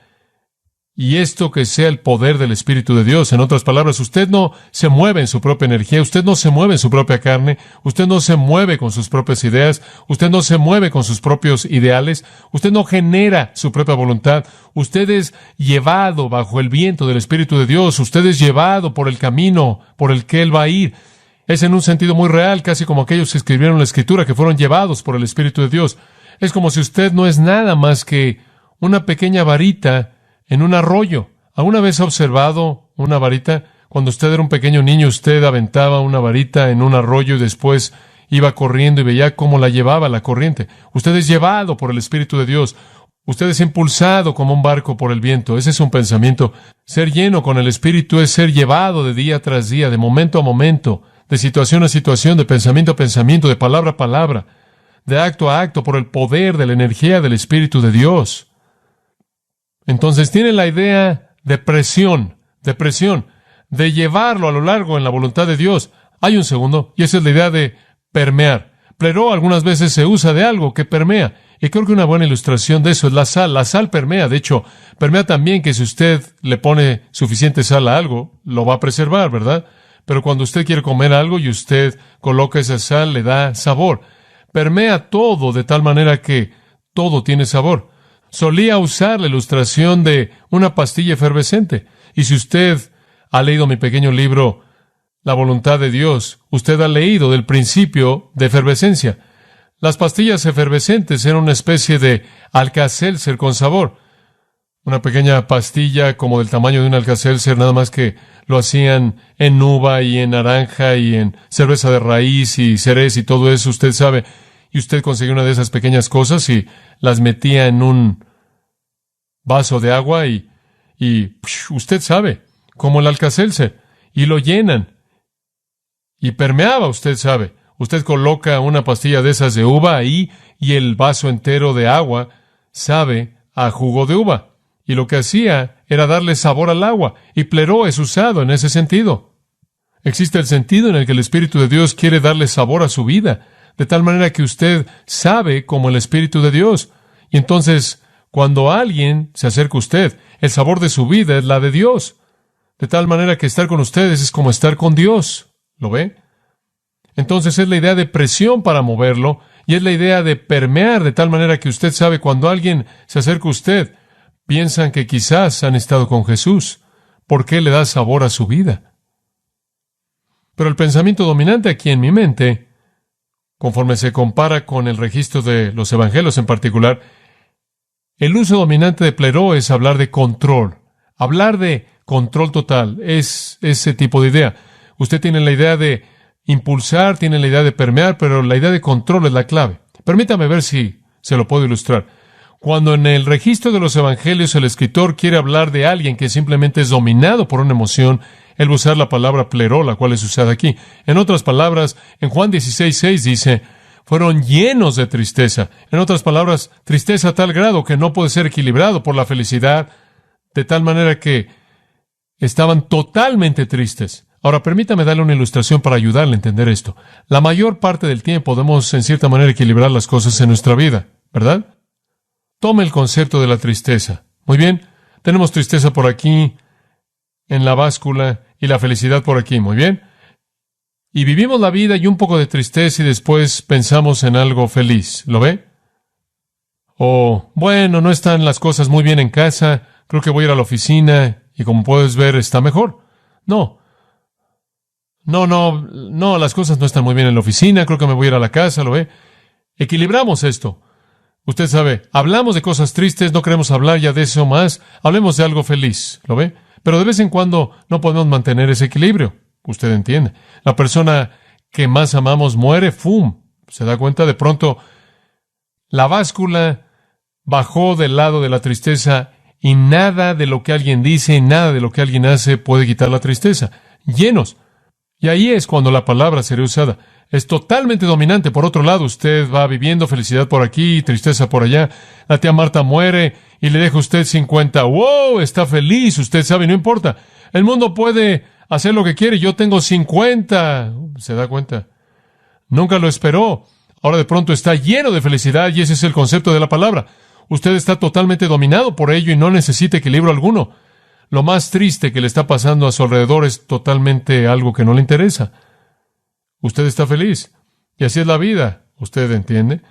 Y esto que sea el poder del Espíritu de Dios. En otras palabras, usted no se mueve en su propia energía, usted no se mueve en su propia carne, usted no se mueve con sus propias ideas, usted no se mueve con sus propios ideales, usted no genera su propia voluntad, usted es llevado bajo el viento del Espíritu de Dios, usted es llevado por el camino por el que Él va a ir. Es en un sentido muy real, casi como aquellos que escribieron la Escritura, que fueron llevados por el Espíritu de Dios. Es como si usted no es nada más que una pequeña varita en un arroyo. ¿Alguna vez ha observado una varita? Cuando usted era un pequeño niño, usted aventaba una varita en un arroyo y después iba corriendo y veía cómo la llevaba la corriente. Usted es llevado por el Espíritu de Dios. Usted es impulsado como un barco por el viento. Ese es un pensamiento. Ser lleno con el Espíritu es ser llevado de día tras día, de momento a momento, de situación a situación, de pensamiento a pensamiento, de palabra a palabra, de acto a acto, por el poder de la energía del Espíritu de Dios. Entonces tiene la idea de presión, de llevarlo a lo largo en la voluntad de Dios. Hay un segundo, y esa es la idea de permear. Pleró algunas veces se usa de algo que permea, y creo que una buena ilustración de eso es la sal. La sal permea, de hecho, permea también que si usted le pone suficiente sal a algo, lo va a preservar, ¿verdad? pero cuando usted quiere comer algo y usted coloca esa sal, le da sabor. Permea todo de tal manera que todo tiene sabor. Solía usar la ilustración de una pastilla efervescente. Y si usted ha leído mi pequeño libro, La voluntad de Dios, usted ha leído del principio de efervescencia. Las pastillas efervescentes eran una especie de Alka-Seltzer con sabor. Una pequeña pastilla como del tamaño de un Alka-Seltzer, nada más que lo hacían en uva y en naranja y en cerveza de raíz y cereza y todo eso, usted sabe. Y usted conseguía una de esas pequeñas cosas y las metía en un vaso de agua y usted sabe, como el Alka-Seltzer, y lo llenan. Y permeaba, usted sabe. Usted coloca una pastilla de esas de uva ahí y el vaso entero de agua sabe a jugo de uva. Y lo que hacía era darle sabor al agua. Y Pleró es usado en ese sentido. Existe el sentido en el que el Espíritu de Dios quiere darle sabor a su vida, de tal manera que usted sabe como el Espíritu de Dios. Y entonces, cuando alguien se acerca a usted, el sabor de su vida es la de Dios. De tal manera que estar con ustedes es como estar con Dios. ¿Lo ve? Entonces es la idea de presión para moverlo y es la idea de permear de tal manera que usted sabe cuando alguien se acerca a usted, piensan que quizás han estado con Jesús, porque le da sabor a su vida. Pero el pensamiento dominante aquí en mi mente, conforme se compara con el registro de los evangelios en particular, el uso dominante de Pleró es hablar de control. Hablar de control total es ese tipo de idea. Usted tiene la idea de impulsar, tiene la idea de permear, pero la idea de control es la clave. Permítame ver si se lo puedo ilustrar. Cuando en el registro de los evangelios el escritor quiere hablar de alguien que simplemente es dominado por una emoción, él va a usar la palabra pleró, la cual es usada aquí. En otras palabras, en Juan 16:6 dice, fueron llenos de tristeza. En otras palabras, tristeza a tal grado que no puede ser equilibrado por la felicidad, de tal manera que estaban totalmente tristes. Ahora, permítame darle una ilustración para ayudarle a entender esto. La mayor parte del tiempo podemos, en cierta manera, equilibrar las cosas en nuestra vida, ¿verdad? Tome el concepto de la tristeza. Muy bien, tenemos tristeza por aquí, en la báscula, y la felicidad por aquí, muy bien. Y vivimos la vida y un poco de tristeza y después pensamos en algo feliz, ¿lo ve? O, bueno, no están las cosas muy bien en casa, creo que voy a ir a la oficina y como puedes ver está mejor. No, las cosas no están muy bien en la oficina, creo que me voy a ir a la casa, ¿lo ve? Equilibramos esto. Usted sabe, hablamos de cosas tristes, no queremos hablar ya de eso más, hablemos de algo feliz, ¿lo ve? Pero de vez en cuando no podemos mantener ese equilibrio. Usted entiende. La persona que más amamos muere, ¡fum! ¿Se da cuenta? De pronto, la báscula bajó del lado de la tristeza y nada de lo que alguien dice, nada de lo que alguien hace puede quitar la tristeza. Llenos. Y ahí es cuando la palabra será usada. Es totalmente dominante. Por otro lado, usted va viviendo felicidad por aquí, tristeza por allá. La tía Marta muere y le deja a usted 50. ¡Wow! Está feliz. Usted sabe, no importa. El mundo puede hacer lo que quiere. Yo tengo 50. ¿Se da cuenta? Nunca lo esperó. Ahora de pronto está lleno de felicidad y ese es el concepto de la palabra. Usted está totalmente dominado por ello y no necesita equilibrio alguno. Lo más triste que le está pasando a su alrededor es totalmente algo que no le interesa. Usted está feliz. Y así es la vida. ¿Usted entiende?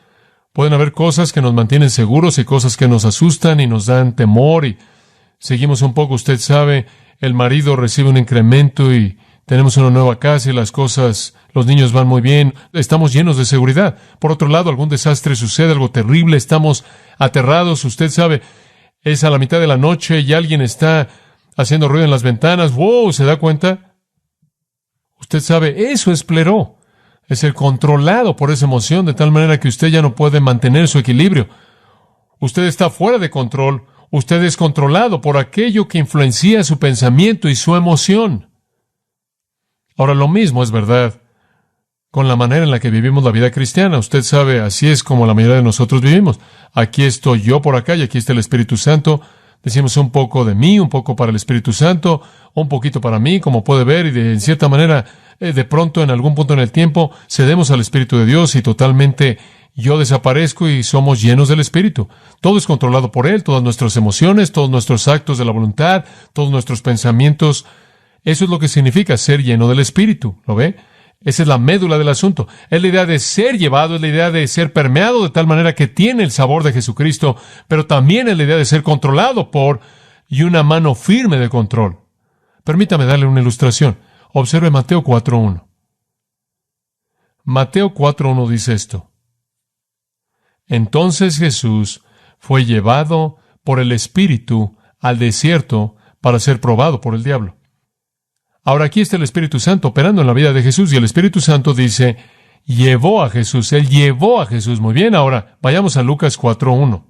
Pueden haber cosas que nos mantienen seguros y cosas que nos asustan y nos dan temor y seguimos un poco. Usted sabe, el marido recibe un incremento y tenemos una nueva casa y las cosas, los niños van muy bien. Estamos llenos de seguridad. Por otro lado, algún desastre sucede, algo terrible. Estamos aterrados. Usted sabe, es a la mitad de la noche y alguien está haciendo ruido en las ventanas. ¡Wow! ¿Se da cuenta? Usted sabe, eso es pleró. Es el controlado por esa emoción de tal manera que usted ya no puede mantener su equilibrio. Usted está fuera de control. Usted es controlado por aquello que influencia su pensamiento y su emoción. Ahora, lo mismo es verdad con la manera en la que vivimos la vida cristiana. Usted sabe, así es como la mayoría de nosotros vivimos. Aquí estoy yo por acá y aquí está el Espíritu Santo. Decimos un poco de mí, un poco para el Espíritu Santo, un poquito para mí, como puede ver, y en cierta manera, de pronto, en algún punto en el tiempo, cedemos al Espíritu de Dios y totalmente yo desaparezco y somos llenos del Espíritu. Todo es controlado por Él, todas nuestras emociones, todos nuestros actos de la voluntad, todos nuestros pensamientos Eso es lo que significa ser lleno del Espíritu. ¿Lo ve? Esa es la médula del asunto. Es la idea de ser llevado, es la idea de ser permeado de tal manera que tiene el sabor de Jesucristo, pero también es la idea de ser controlado por y una mano firme de control. Permítame darle una ilustración. Observe Mateo 4.1. Mateo 4.1 dice esto. Entonces Jesús fue llevado por el Espíritu al desierto para ser probado por el diablo. Ahora aquí está el Espíritu Santo operando en la vida de Jesús y el Espíritu Santo dice, llevó a Jesús. Él llevó a Jesús. Muy bien, ahora vayamos a Lucas 4.1.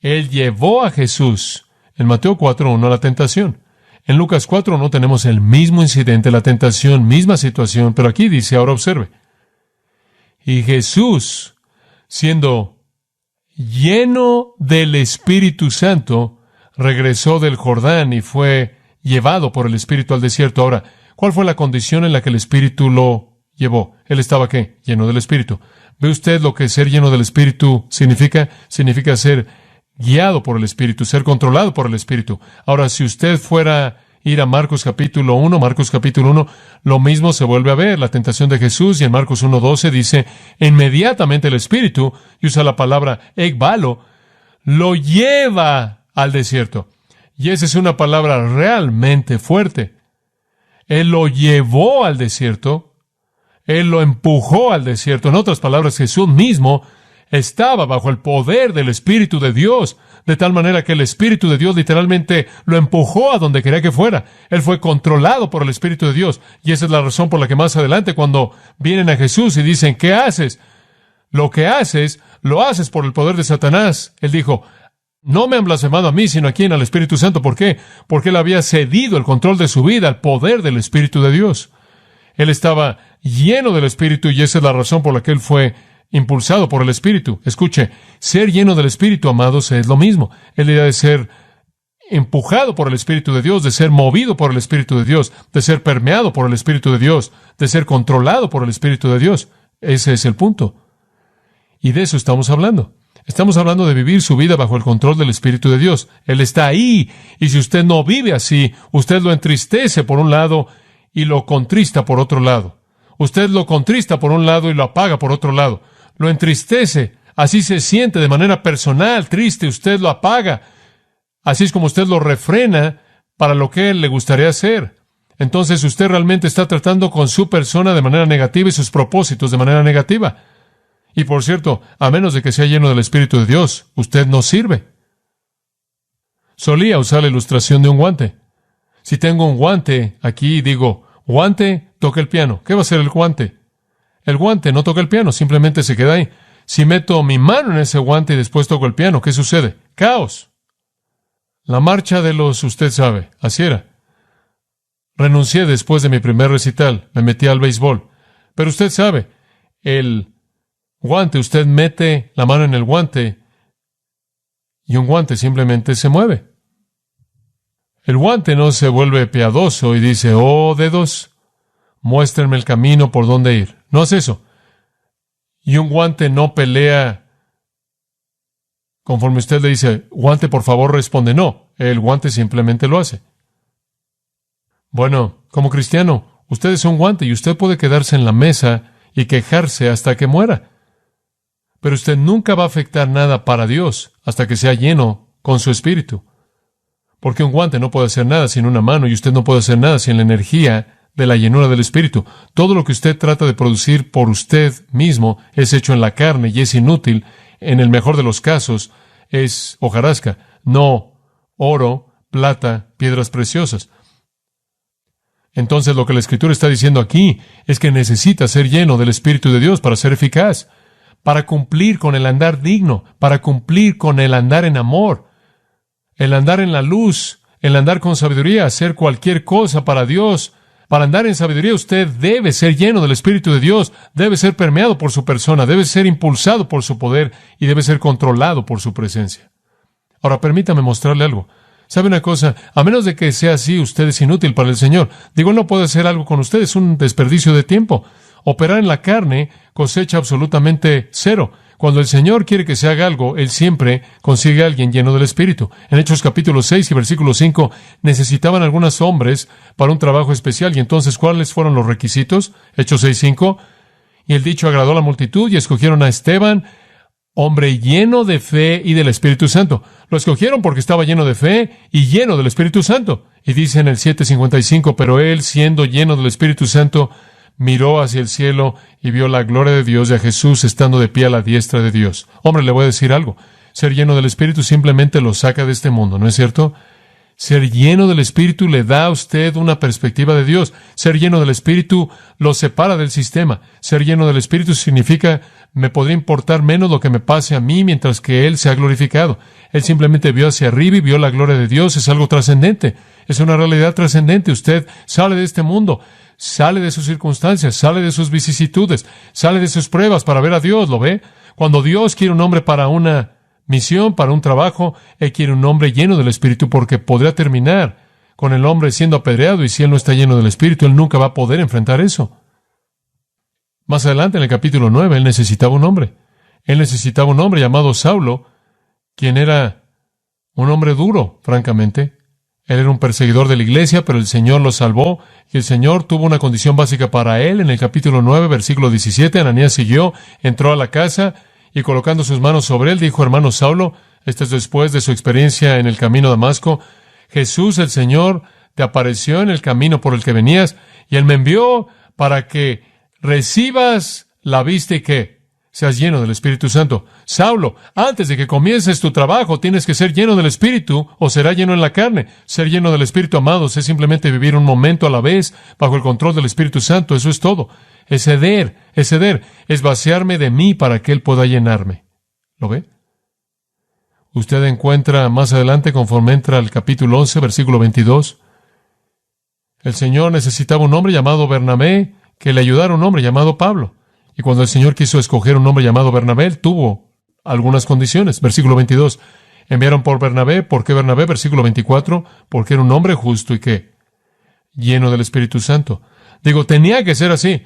Él llevó a Jesús en Mateo 4.1 a la tentación. En Lucas 4.1 tenemos el mismo incidente, la tentación, misma situación, pero aquí dice, ahora observe. Y Jesús, siendo lleno del Espíritu Santo, regresó del Jordán y fue llevado por el Espíritu al desierto. Ahora, ¿cuál fue la condición en la que el Espíritu lo llevó? Él estaba, ¿qué? Lleno del Espíritu. ¿Ve usted lo que ser lleno del Espíritu significa? Significa ser guiado por el Espíritu, ser controlado por el Espíritu. Ahora, si usted fuera a ir a Marcos capítulo 1, lo mismo se vuelve a ver, la tentación de Jesús, y en Marcos 1:12 dice, inmediatamente el Espíritu, y usa la palabra ekbalo, lo lleva al desierto. Y esa es una palabra realmente fuerte. Él lo llevó al desierto, Él lo empujó al desierto. En otras palabras, Jesús mismo estaba bajo el poder del Espíritu de Dios, de tal manera que el Espíritu de Dios literalmente lo empujó a donde quería que fuera. Él fue controlado por el Espíritu de Dios. Y esa es la razón por la que más adelante, cuando vienen a Jesús y dicen, ¿qué haces? Lo que haces, lo haces por el poder de Satanás. Él dijo, no me han blasfemado a mí, sino a quién, al Espíritu Santo. ¿Por qué? Porque él había cedido el control de su vida al poder del Espíritu de Dios. Él estaba lleno del Espíritu y esa es la razón por la que él fue impulsado por el Espíritu. Escuche, ser lleno del Espíritu, amados, es lo mismo. Es la idea de ser empujado por el Espíritu de Dios, de ser movido por el Espíritu de Dios, de ser permeado por el Espíritu de Dios, de ser controlado por el Espíritu de Dios. Ese es el punto. Y de eso estamos hablando. Estamos hablando de vivir su vida bajo el control del Espíritu de Dios. Él está ahí, y si usted no vive así, usted lo entristece por un lado y lo contrista por otro lado. Usted lo contrista por un lado y lo apaga por otro lado. Lo entristece, así se siente de manera personal, triste, usted lo apaga. Así es como usted lo refrena para lo que él le gustaría hacer. Entonces usted realmente está tratando con su persona de manera negativa y sus propósitos de manera negativa. Y por cierto, a menos de que sea lleno del Espíritu de Dios, usted no sirve. Solía usar la ilustración de un guante. Si tengo un guante aquí y digo, guante, toca el piano. ¿Qué va a hacer el guante? El guante no toca el piano, simplemente se queda ahí. Si meto mi mano en ese guante y después toco el piano, ¿qué sucede? ¡Caos! La marcha de los, usted sabe, así era. Renuncié después de mi primer recital, me metí al béisbol. Pero usted sabe, el guante, usted mete la mano en el guante y un guante simplemente se mueve. El guante no se vuelve piadoso y dice, oh dedos, muéstrenme el camino por dónde ir. No es eso. Y un guante no pelea conforme usted le dice, guante, por favor, responde. No, el guante simplemente lo hace. Bueno, como cristiano, usted es un guante y usted puede quedarse en la mesa y quejarse hasta que muera. Pero usted nunca va a afectar nada para Dios hasta que sea lleno con su Espíritu. Porque un guante no puede hacer nada sin una mano y usted no puede hacer nada sin la energía de la llenura del Espíritu. Todo lo que usted trata de producir por usted mismo es hecho en la carne y es inútil. En el mejor de los casos es hojarasca, no oro, plata, piedras preciosas. Entonces lo que la Escritura está diciendo aquí es que necesita ser lleno del Espíritu de Dios para ser eficaz, para cumplir con el andar digno, para cumplir con el andar en amor, el andar en la luz, el andar con sabiduría, hacer cualquier cosa para Dios. Para andar en sabiduría usted debe ser lleno del Espíritu de Dios, debe ser permeado por su persona, debe ser impulsado por su poder y debe ser controlado por su presencia. Ahora, permítame mostrarle algo. ¿Sabe una cosa? A menos de que sea así, usted es inútil para el Señor. Digo, Él no puede hacer algo con usted, es un desperdicio de tiempo. Operar en la carne cosecha absolutamente cero. Cuando el Señor quiere que se haga algo, Él siempre consigue a alguien lleno del Espíritu. En Hechos capítulo 6 y versículo 5, necesitaban algunos hombres para un trabajo especial. Y entonces, ¿cuáles fueron los requisitos? Hechos 6:5. Y el dicho agradó a la multitud y escogieron a Esteban, hombre lleno de fe y del Espíritu Santo. Lo escogieron porque estaba lleno de fe y lleno del Espíritu Santo. Y dice en el 7:55, pero él, siendo lleno del Espíritu Santo, miró hacia el cielo y vio la gloria de Dios y a Jesús estando de pie a la diestra de Dios. Hombre, le voy a decir algo. Ser lleno del Espíritu simplemente lo saca de este mundo, ¿no es cierto? Ser lleno del Espíritu le da a usted una perspectiva de Dios. Ser lleno del Espíritu lo separa del sistema. Ser lleno del Espíritu significa, me podría importar menos lo que me pase a mí mientras que Él se ha glorificado. Él simplemente vio hacia arriba y vio la gloria de Dios. Es algo trascendente. Es una realidad trascendente. Usted sale de este mundo, sale de sus circunstancias, sale de sus vicisitudes, sale de sus pruebas para ver a Dios, ¿lo ve? Cuando Dios quiere un hombre para una misión, para un trabajo, Él quiere un hombre lleno del Espíritu, porque podría terminar con el hombre siendo apedreado, y si él no está lleno del Espíritu, él nunca va a poder enfrentar eso. Más adelante, en el capítulo 9, él necesitaba un hombre. Él necesitaba un hombre llamado Saulo, quien era un hombre duro, francamente. Él era un perseguidor de la iglesia, pero el Señor lo salvó, y el Señor tuvo una condición básica para él. En el capítulo 9, versículo 17, Ananías siguió, entró a la casa, y colocando sus manos sobre él, dijo, hermano Saulo, esto es después de su experiencia en el camino a Damasco, Jesús, el Señor, te apareció en el camino por el que venías, y Él me envió para que recibas la vista y que seas lleno del Espíritu Santo. Saulo, antes de que comiences tu trabajo, tienes que ser lleno del Espíritu, o será lleno en la carne. Ser lleno del Espíritu, amados, es simplemente vivir un momento a la vez, bajo el control del Espíritu Santo. Eso es todo. Es ceder, es vaciarme de mí para que Él pueda llenarme. ¿Lo ve? Usted encuentra más adelante, conforme entra al capítulo 11, versículo 22, el Señor necesitaba un hombre llamado Bernabé, que le ayudara a un hombre llamado Pablo. Y cuando el Señor quiso escoger un hombre llamado Bernabé, Él tuvo algunas condiciones. Versículo 22, enviaron por Bernabé. ¿Por qué Bernabé? Versículo 24, porque era un hombre justo y ¿qué? Lleno del Espíritu Santo. Digo, tenía que ser así.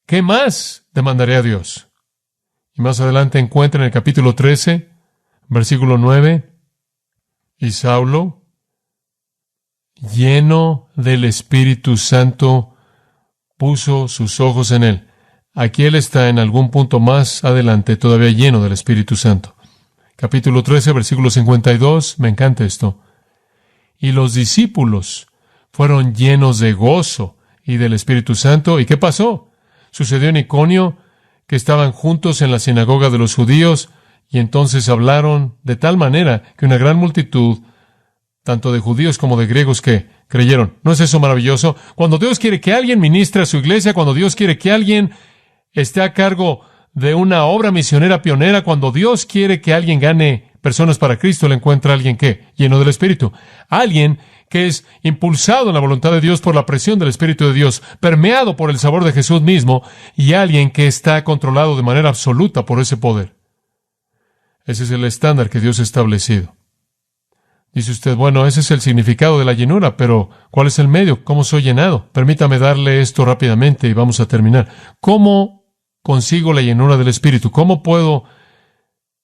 ¿Qué más demandaría a Dios? Y más adelante encuentra en el capítulo 13, versículo 9, y Saulo, lleno del Espíritu Santo, puso sus ojos en él. Aquí él está en algún punto más adelante, todavía lleno del Espíritu Santo. Capítulo 13, versículo 52, me encanta esto. Y los discípulos fueron llenos de gozo y del Espíritu Santo. ¿Y qué pasó? Sucedió en Iconio, que estaban juntos en la sinagoga de los judíos, y entonces hablaron de tal manera que una gran multitud, tanto de judíos como de griegos, que creyeron. ¿No es eso maravilloso? Cuando Dios quiere que alguien ministre a su iglesia, cuando Dios quiere que alguien esté a cargo de una obra misionera pionera, cuando Dios quiere que alguien gane personas para Cristo, le encuentra a alguien que, lleno del Espíritu. Alguien que es impulsado en la voluntad de Dios por la presión del Espíritu de Dios, permeado por el sabor de Jesús mismo, y alguien que está controlado de manera absoluta por ese poder. Ese es el estándar que Dios ha establecido. Dice usted, bueno, ese es el significado de la llenura, pero ¿cuál es el medio? ¿Cómo soy llenado? Permítame darle esto rápidamente y vamos a terminar. ¿Cómo consigo la llenura del Espíritu? ¿Cómo puedo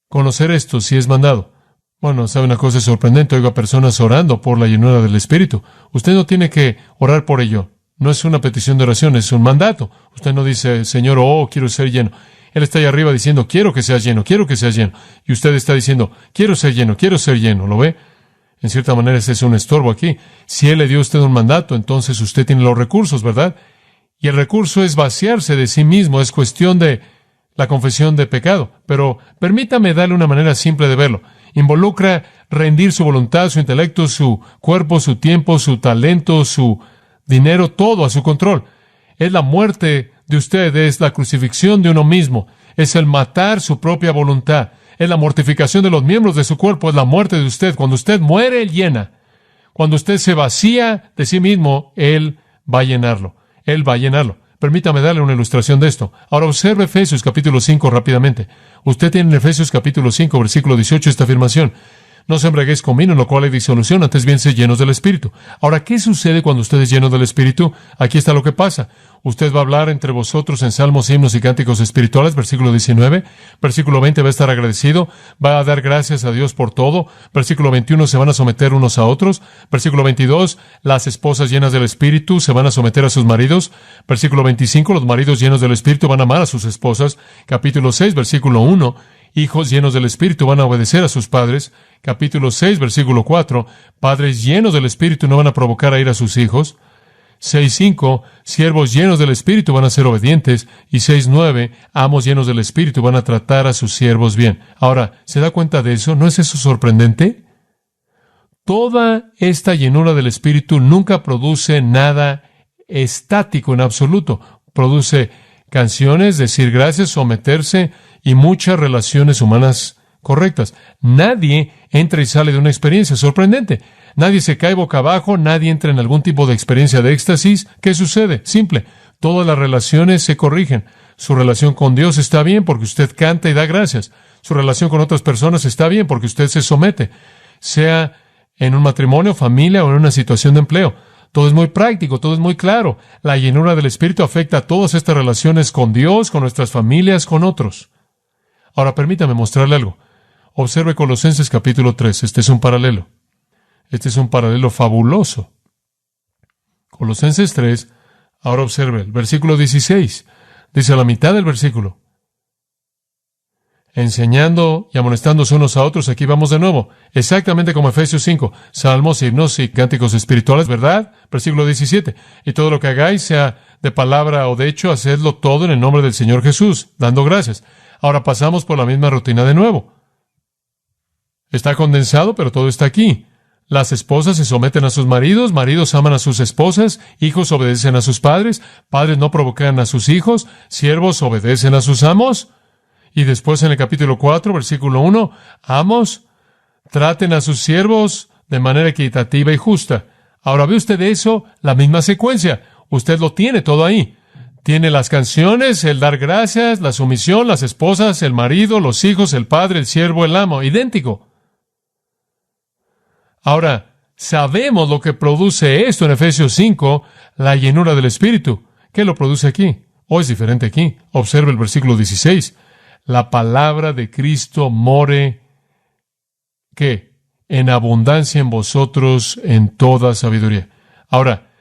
conocer esto si es mandado? Bueno, sabe una cosa sorprendente, oigo a personas orando por la llenura del Espíritu. Usted no tiene que orar por ello. No es una petición de oración, es un mandato. Usted no dice, Señor, oh, quiero ser lleno. Él está ahí arriba diciendo, quiero que seas lleno, quiero que seas lleno. Y usted está diciendo, quiero ser lleno. ¿Lo ve? En cierta manera ese es un estorbo aquí. Si Él le dio a usted un mandato, entonces usted tiene los recursos, ¿verdad? Y el recurso es vaciarse de sí mismo, es cuestión de la confesión de pecado. Pero permítame darle una manera simple de verlo. Involucra rendir su voluntad, su intelecto, su cuerpo, su tiempo, su talento, su dinero, todo a su control. Es la muerte de usted, es la crucifixión de uno mismo, es el matar su propia voluntad, es la mortificación de los miembros de su cuerpo, es la muerte de usted. Cuando usted muere, Él llena. Cuando usted se vacía de sí mismo, Él va a llenarlo. Él va a llenarlo. Permítame darle una ilustración de esto. Ahora observe Efesios capítulo 5 rápidamente. Usted tiene en Efesios capítulo 5, versículo 18 esta afirmación. No se embriaguéis con vino, en lo cual hay disolución, antes bien sed llenos del Espíritu. Ahora, ¿qué sucede cuando usted es lleno del Espíritu? Aquí está lo que pasa. Usted va a hablar entre vosotros en salmos, himnos y cánticos espirituales, versículo 19. Versículo 20, va a estar agradecido, va a dar gracias a Dios por todo. Versículo 21, se van a someter unos a otros. Versículo 22, las esposas llenas del Espíritu se van a someter a sus maridos. Versículo 25, los maridos llenos del Espíritu van a amar a sus esposas. Capítulo 6, versículo 1, hijos llenos del Espíritu van a obedecer a sus padres. Capítulo 6, versículo 4, padres llenos del Espíritu no van a provocar a ir a sus hijos. 6:5, siervos llenos del Espíritu van a ser obedientes. Y 6:9, amos llenos del Espíritu van a tratar a sus siervos bien. Ahora, ¿se da cuenta de eso? ¿No es eso sorprendente? Toda esta llenura del Espíritu nunca produce nada estático en absoluto. Produce canciones, decir gracias, someterse y muchas relaciones humanas correctas. Nadie entra y sale de una experiencia sorprendente. Nadie se cae boca abajo, nadie entra en algún tipo de experiencia de éxtasis. ¿Qué sucede? Simple. Todas las relaciones se corrigen. Su relación con Dios está bien porque usted canta y da gracias. Su relación con otras personas está bien porque usted se somete. Sea en un matrimonio, familia o en una situación de empleo. Todo es muy práctico, todo es muy claro. La llenura del Espíritu afecta a todas estas relaciones con Dios, con nuestras familias, con otros. Ahora permítame mostrarle algo. Observe Colosenses capítulo 3. Este es un paralelo. Este es un paralelo fabuloso. Colosenses 3, ahora observe el versículo 16. Dice a la mitad del versículo: enseñando y amonestándose unos a otros. Aquí vamos de nuevo. Exactamente como Efesios 5. Salmos, himnos y cánticos espirituales, ¿verdad? Versículo 17. Y todo lo que hagáis, sea de palabra o de hecho, hacedlo todo en el nombre del Señor Jesús, dando gracias. Ahora pasamos por la misma rutina de nuevo. Está condensado, pero todo está aquí. Las esposas se someten a sus maridos, maridos aman a sus esposas, hijos obedecen a sus padres, padres no provocan a sus hijos, siervos obedecen a sus amos. Y después en el capítulo 4, versículo 1, amos, traten a sus siervos de manera equitativa y justa. Ahora ve usted eso, la misma secuencia. Usted lo tiene todo ahí. Tiene las canciones, el dar gracias, la sumisión, las esposas, el marido, los hijos, el padre, el siervo, el amo. Idéntico. Ahora, sabemos lo que produce esto en Efesios 5, la llenura del Espíritu. ¿Qué lo produce aquí? ¿O es diferente aquí? Observe el versículo 16. La palabra de Cristo more, ¿qué? En abundancia en vosotros en toda sabiduría. Ahora,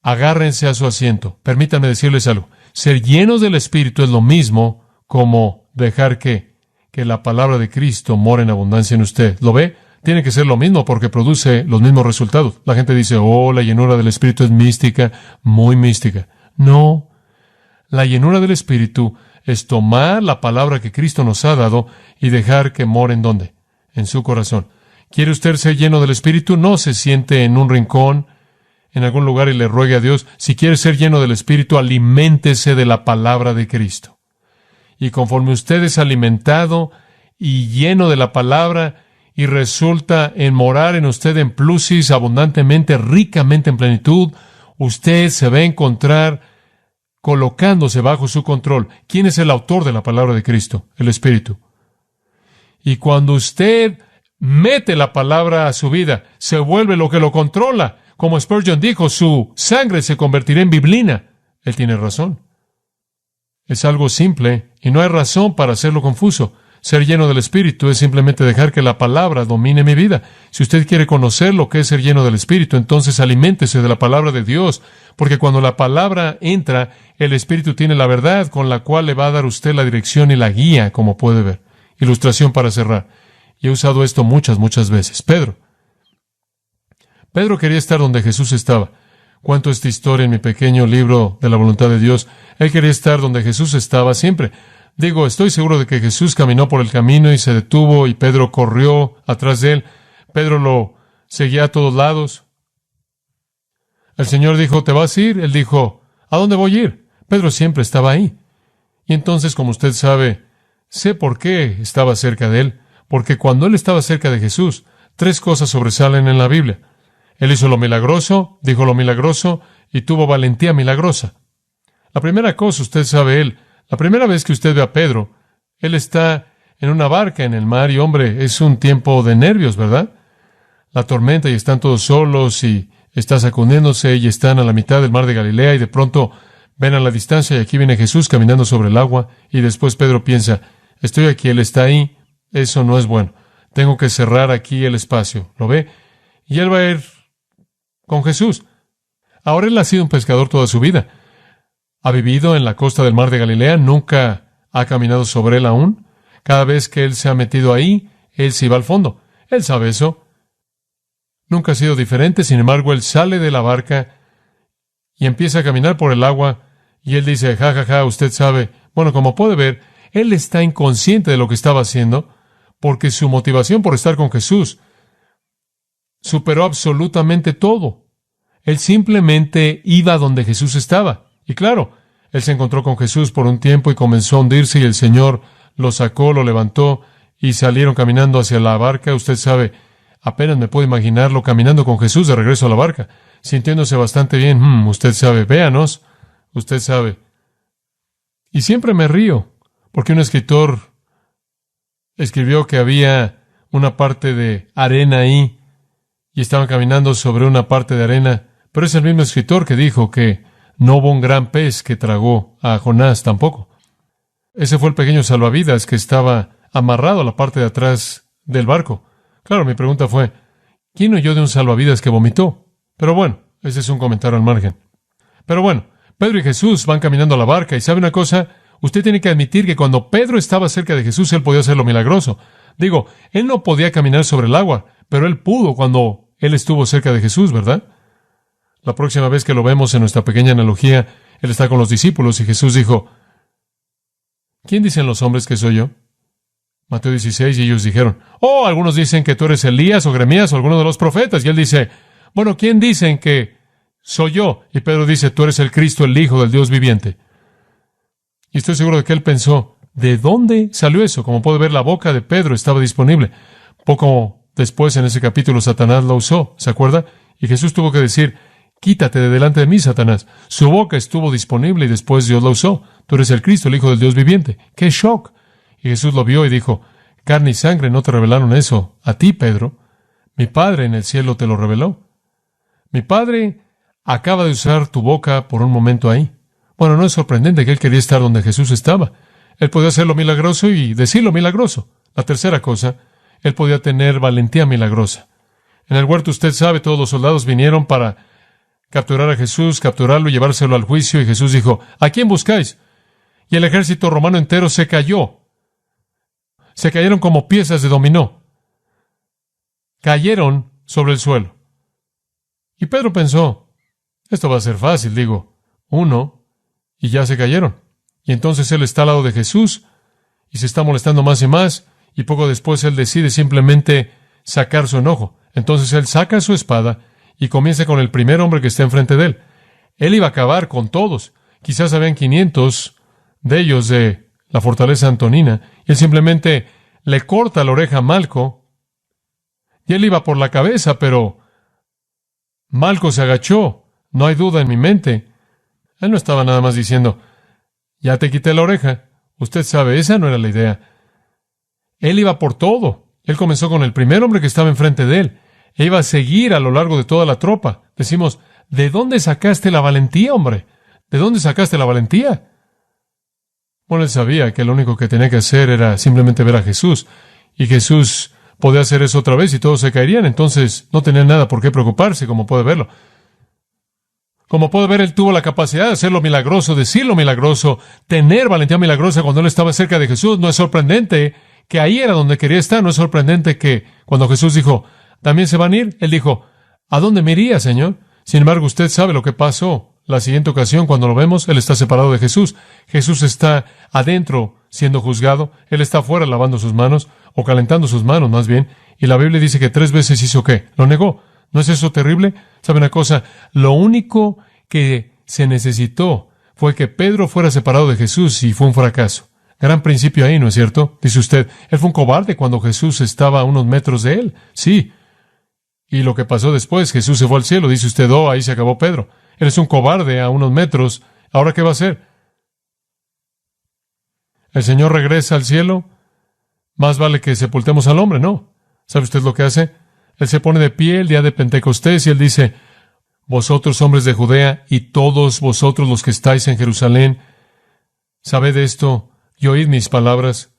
agárrense a su asiento. Permítanme decirles algo. Ser llenos del Espíritu es lo mismo como dejar que la palabra de Cristo more en abundancia en usted. ¿Lo ve? Tiene que ser lo mismo porque produce los mismos resultados. La gente dice, la llenura del Espíritu es mística, muy mística. No. La llenura del Espíritu es tomar la palabra que Cristo nos ha dado y dejar que more ¿en dónde? En su corazón. ¿Quiere usted ser lleno del Espíritu? No se siente en un rincón, en algún lugar y le ruegue a Dios. Si quiere ser lleno del Espíritu, aliméntese de la palabra de Cristo. Y conforme usted es alimentado y lleno de la palabra y resulta en morar en usted en plusis, abundantemente, ricamente en plenitud, usted se va a encontrar colocándose bajo su control. ¿Quién es el autor de la palabra de Cristo? El Espíritu. Y cuando usted mete la palabra a su vida, se vuelve lo que lo controla. Como Spurgeon dijo, su sangre se convertirá en biblina. Él tiene razón. Es algo simple y no hay razón para hacerlo confuso. Ser lleno del Espíritu es simplemente dejar que la palabra domine mi vida. Si usted quiere conocer lo que es ser lleno del Espíritu, entonces aliméntese de la palabra de Dios, porque cuando la palabra entra, el Espíritu tiene la verdad con la cual le va a dar usted la dirección y la guía, como puede ver. Ilustración para cerrar. Y he usado esto muchas veces. Pedro quería estar donde Jesús estaba. Cuento esta historia en mi pequeño libro de la voluntad de Dios. Él quería estar donde Jesús estaba siempre. Digo, estoy seguro de que Jesús caminó por el camino y se detuvo y Pedro corrió atrás de él. Pedro lo seguía a todos lados. El Señor dijo, ¿te vas a ir? Él dijo, ¿a dónde voy a ir? Pedro siempre estaba ahí. Y entonces, como usted sabe, sé por qué estaba cerca de él. Porque cuando él estaba cerca de Jesús, 3 cosas sobresalen en la Biblia. Él hizo lo milagroso, dijo lo milagroso y tuvo valentía milagrosa. La primera cosa, usted sabe, la primera vez que usted ve a Pedro, él está en una barca en el mar y, hombre, es un tiempo de nervios, ¿verdad? La tormenta y están todos solos y está sacudiéndose y están a la mitad del mar de Galilea y de pronto ven a la distancia y aquí viene Jesús caminando sobre el agua, y después Pedro piensa, estoy aquí, Él está ahí, eso no es bueno. Tengo que cerrar aquí el espacio. ¿Lo ve? Y él va a ir con Jesús. Ahora él ha sido un pescador toda su vida. Ha vivido en la costa del mar de Galilea, nunca ha caminado sobre él aún. Cada vez que él se ha metido ahí, él se iba al fondo. Él sabe eso. Nunca ha sido diferente, sin embargo, él sale de la barca y empieza a caminar por el agua, y él dice, ja, ja, ja, usted sabe. Bueno, como puede ver, él está inconsciente de lo que estaba haciendo, porque su motivación por estar con Jesús superó absolutamente todo. Él simplemente iba donde Jesús estaba. Y claro, él se encontró con Jesús por un tiempo y comenzó a hundirse, y el Señor lo sacó, lo levantó, y salieron caminando hacia la barca. Usted sabe, apenas me puedo imaginarlo caminando con Jesús de regreso a la barca, sintiéndose bastante bien. Usted sabe, véanos, usted sabe. Y siempre me río, porque un escritor escribió que había una parte de arena ahí, y estaban caminando sobre una parte de arena, pero es el mismo escritor que dijo que no hubo un gran pez que tragó a Jonás tampoco. Ese fue el pequeño salvavidas que estaba amarrado a la parte de atrás del barco. Claro, mi pregunta fue, ¿quién oyó de un salvavidas que vomitó? Pero bueno, ese es un comentario al margen. Pero bueno, Pedro y Jesús van caminando a la barca, y ¿sabe una cosa? Usted tiene que admitir que cuando Pedro estaba cerca de Jesús, él podía hacer lo milagroso. Digo, él no podía caminar sobre el agua, pero él pudo cuando él estuvo cerca de Jesús, ¿verdad? La próxima vez que lo vemos en nuestra pequeña analogía, él está con los discípulos y Jesús dijo, ¿quién dicen los hombres que soy yo? Mateo 16, y ellos dijeron, algunos dicen que tú eres Elías o Jeremías o alguno de los profetas. Y él dice, bueno, ¿quién dicen que soy yo? Y Pedro dice, tú eres el Cristo, el Hijo del Dios viviente. Y estoy seguro de que él pensó, ¿de dónde salió eso? Como puede ver, la boca de Pedro estaba disponible. Poco después, en ese capítulo, Satanás la usó, ¿se acuerda? Y Jesús tuvo que decir, quítate de delante de mí, Satanás. Su boca estuvo disponible y después Dios la usó. Tú eres el Cristo, el Hijo del Dios viviente. ¡Qué shock! Y Jesús lo vio y dijo, carne y sangre no te revelaron eso a ti, Pedro. Mi Padre en el cielo te lo reveló. Mi Padre acaba de usar tu boca por un momento ahí. Bueno, no es sorprendente que él quería estar donde Jesús estaba. Él podía hacer lo milagroso y decir lo milagroso. La tercera cosa, él podía tener valentía milagrosa. En el huerto, usted sabe, todos los soldados vinieron para capturar a Jesús, capturarlo y llevárselo al juicio, y Jesús dijo, ¿a quién buscáis? Y el ejército romano entero se cayó. Se cayeron como piezas de dominó. Cayeron sobre el suelo. Y Pedro pensó, esto va a ser fácil, uno, y ya se cayeron. Y entonces él está al lado de Jesús, y se está molestando más y más, y poco después él decide simplemente sacar su enojo. Entonces él saca su espada, y comienza con el primer hombre que está enfrente de él. Él iba a acabar con todos. Quizás habían 500 de ellos de la fortaleza antonina, y él simplemente le corta la oreja a Malco, y él iba por la cabeza, pero Malco se agachó. No hay duda en mi mente. Él no estaba nada más diciendo, ya te quité la oreja. Usted sabe, esa no era la idea. Él iba por todo. Él comenzó con el primer hombre que estaba enfrente de él. E iba a seguir a lo largo de toda la tropa. Decimos, ¿de dónde sacaste la valentía, hombre? ¿De dónde sacaste la valentía? Bueno, él sabía que lo único que tenía que hacer era simplemente ver a Jesús. Y Jesús podía hacer eso otra vez y todos se caerían. Entonces no tenía nada por qué preocuparse, como puede verlo. Como puede ver, él tuvo la capacidad de hacer lo milagroso, decir lo milagroso, tener valentía milagrosa cuando él estaba cerca de Jesús. No es sorprendente que ahí era donde quería estar. No es sorprendente que cuando Jesús dijo, ¿también se van a ir? Él dijo, ¿a dónde me iría, Señor? Sin embargo, usted sabe lo que pasó. La siguiente ocasión, cuando lo vemos, él está separado de Jesús. Jesús está adentro siendo juzgado. Él está afuera lavando sus manos, o calentando sus manos más bien. Y la Biblia dice que 3 veces hizo ¿qué? Lo negó. ¿No es eso terrible? ¿Sabe una cosa? Lo único que se necesitó fue que Pedro fuera separado de Jesús, y fue un fracaso. Gran principio ahí, ¿no es cierto? Dice usted, él fue un cobarde cuando Jesús estaba a unos metros de él. Sí. Y lo que pasó después, Jesús se fue al cielo. Dice usted, ahí se acabó Pedro. Él es un cobarde a unos metros. ¿Ahora qué va a hacer? ¿El Señor regresa al cielo? Más vale que sepultemos al hombre, ¿no? ¿Sabe usted lo que hace? Él se pone de pie el día de Pentecostés y él dice, vosotros hombres de Judea, y todos vosotros los que estáis en Jerusalén, sabed esto y oíd mis palabras.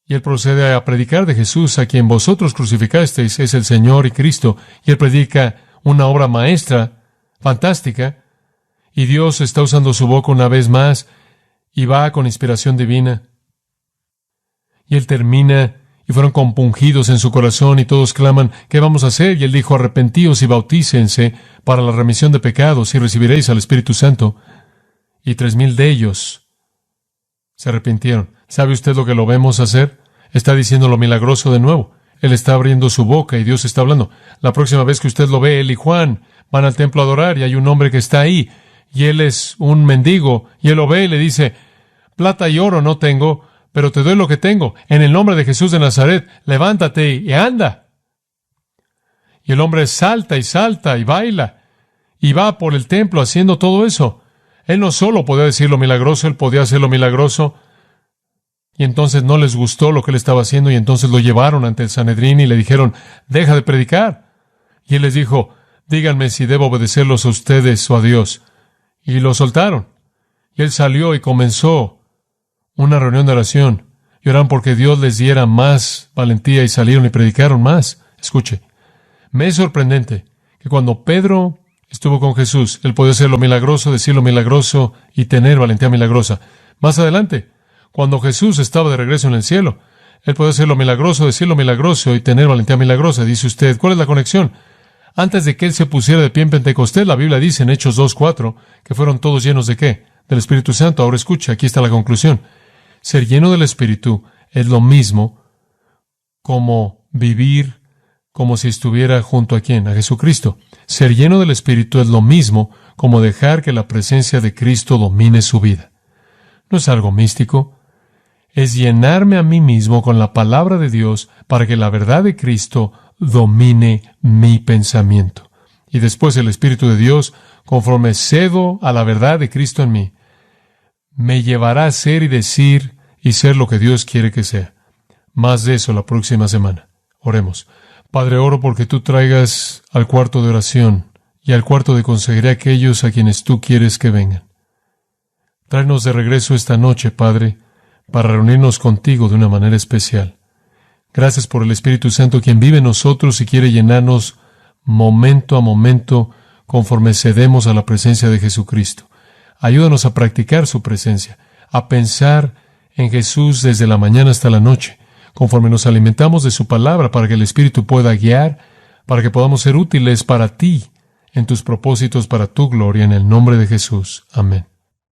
Y él procede a predicar de Jesús, a quien vosotros crucificasteis, es el Señor y Cristo, y él predica una obra maestra, fantástica, y Dios está usando su boca una vez más, y va con inspiración divina. Y él termina, y fueron compungidos en su corazón, y todos claman, ¿qué vamos a hacer? Y él dijo, arrepentíos y bautícense para la remisión de pecados, y recibiréis al Espíritu Santo. Y 3,000 de ellos se arrepintieron. ¿Sabe usted lo que lo vemos hacer? Está diciendo lo milagroso de nuevo. Él está abriendo su boca y Dios está hablando. La próxima vez que usted lo ve, él y Juan van al templo a adorar y hay un hombre que está ahí y él es un mendigo y él lo ve y le dice, plata y oro no tengo, pero te doy lo que tengo. En el nombre de Jesús de Nazaret, levántate y anda. Y el hombre salta y baila y va por el templo haciendo todo eso. Él no solo podía decir lo milagroso, él podía hacer lo milagroso. Y entonces no les gustó lo que él estaba haciendo y entonces lo llevaron ante el Sanedrín y le dijeron, deja de predicar. Y él les dijo, díganme si debo obedecerlos a ustedes o a Dios. Y lo soltaron. Y él salió y comenzó una reunión de oración. Y oraron porque Dios les diera más valentía y salieron y predicaron más. Escuche, me es sorprendente que cuando Pedro estuvo con Jesús, él podía hacer lo milagroso, decir lo milagroso y tener valentía milagrosa. Más adelante, cuando Jesús estaba de regreso en el cielo, él podía hacer lo milagroso, decir lo milagroso y tener valentía milagrosa. Dice usted, ¿cuál es la conexión? Antes de que él se pusiera de pie en Pentecostés, la Biblia dice en Hechos 2:4 que fueron todos llenos ¿de qué? Del Espíritu Santo. Ahora escucha, aquí está la conclusión. Ser lleno del Espíritu es lo mismo como vivir como si estuviera junto a ¿quién? A Jesucristo. Ser lleno del Espíritu es lo mismo como dejar que la presencia de Cristo domine su vida. No es algo místico. Es llenarme a mí mismo con la palabra de Dios para que la verdad de Cristo domine mi pensamiento. Y después el Espíritu de Dios, conforme cedo a la verdad de Cristo en mí, me llevará a ser y decir y ser lo que Dios quiere que sea. Más de eso la próxima semana. Oremos. Padre, oro porque tú traigas al cuarto de oración y al cuarto de consejería a aquellos a quienes tú quieres que vengan. Tráenos de regreso esta noche, Padre, para reunirnos contigo de una manera especial. Gracias por el Espíritu Santo, quien vive en nosotros y quiere llenarnos momento a momento conforme cedemos a la presencia de Jesucristo. Ayúdanos a practicar su presencia, a pensar en Jesús desde la mañana hasta la noche, conforme nos alimentamos de su palabra para que el Espíritu pueda guiar, para que podamos ser útiles para ti, en tus propósitos, para tu gloria, en el nombre de Jesús. Amén.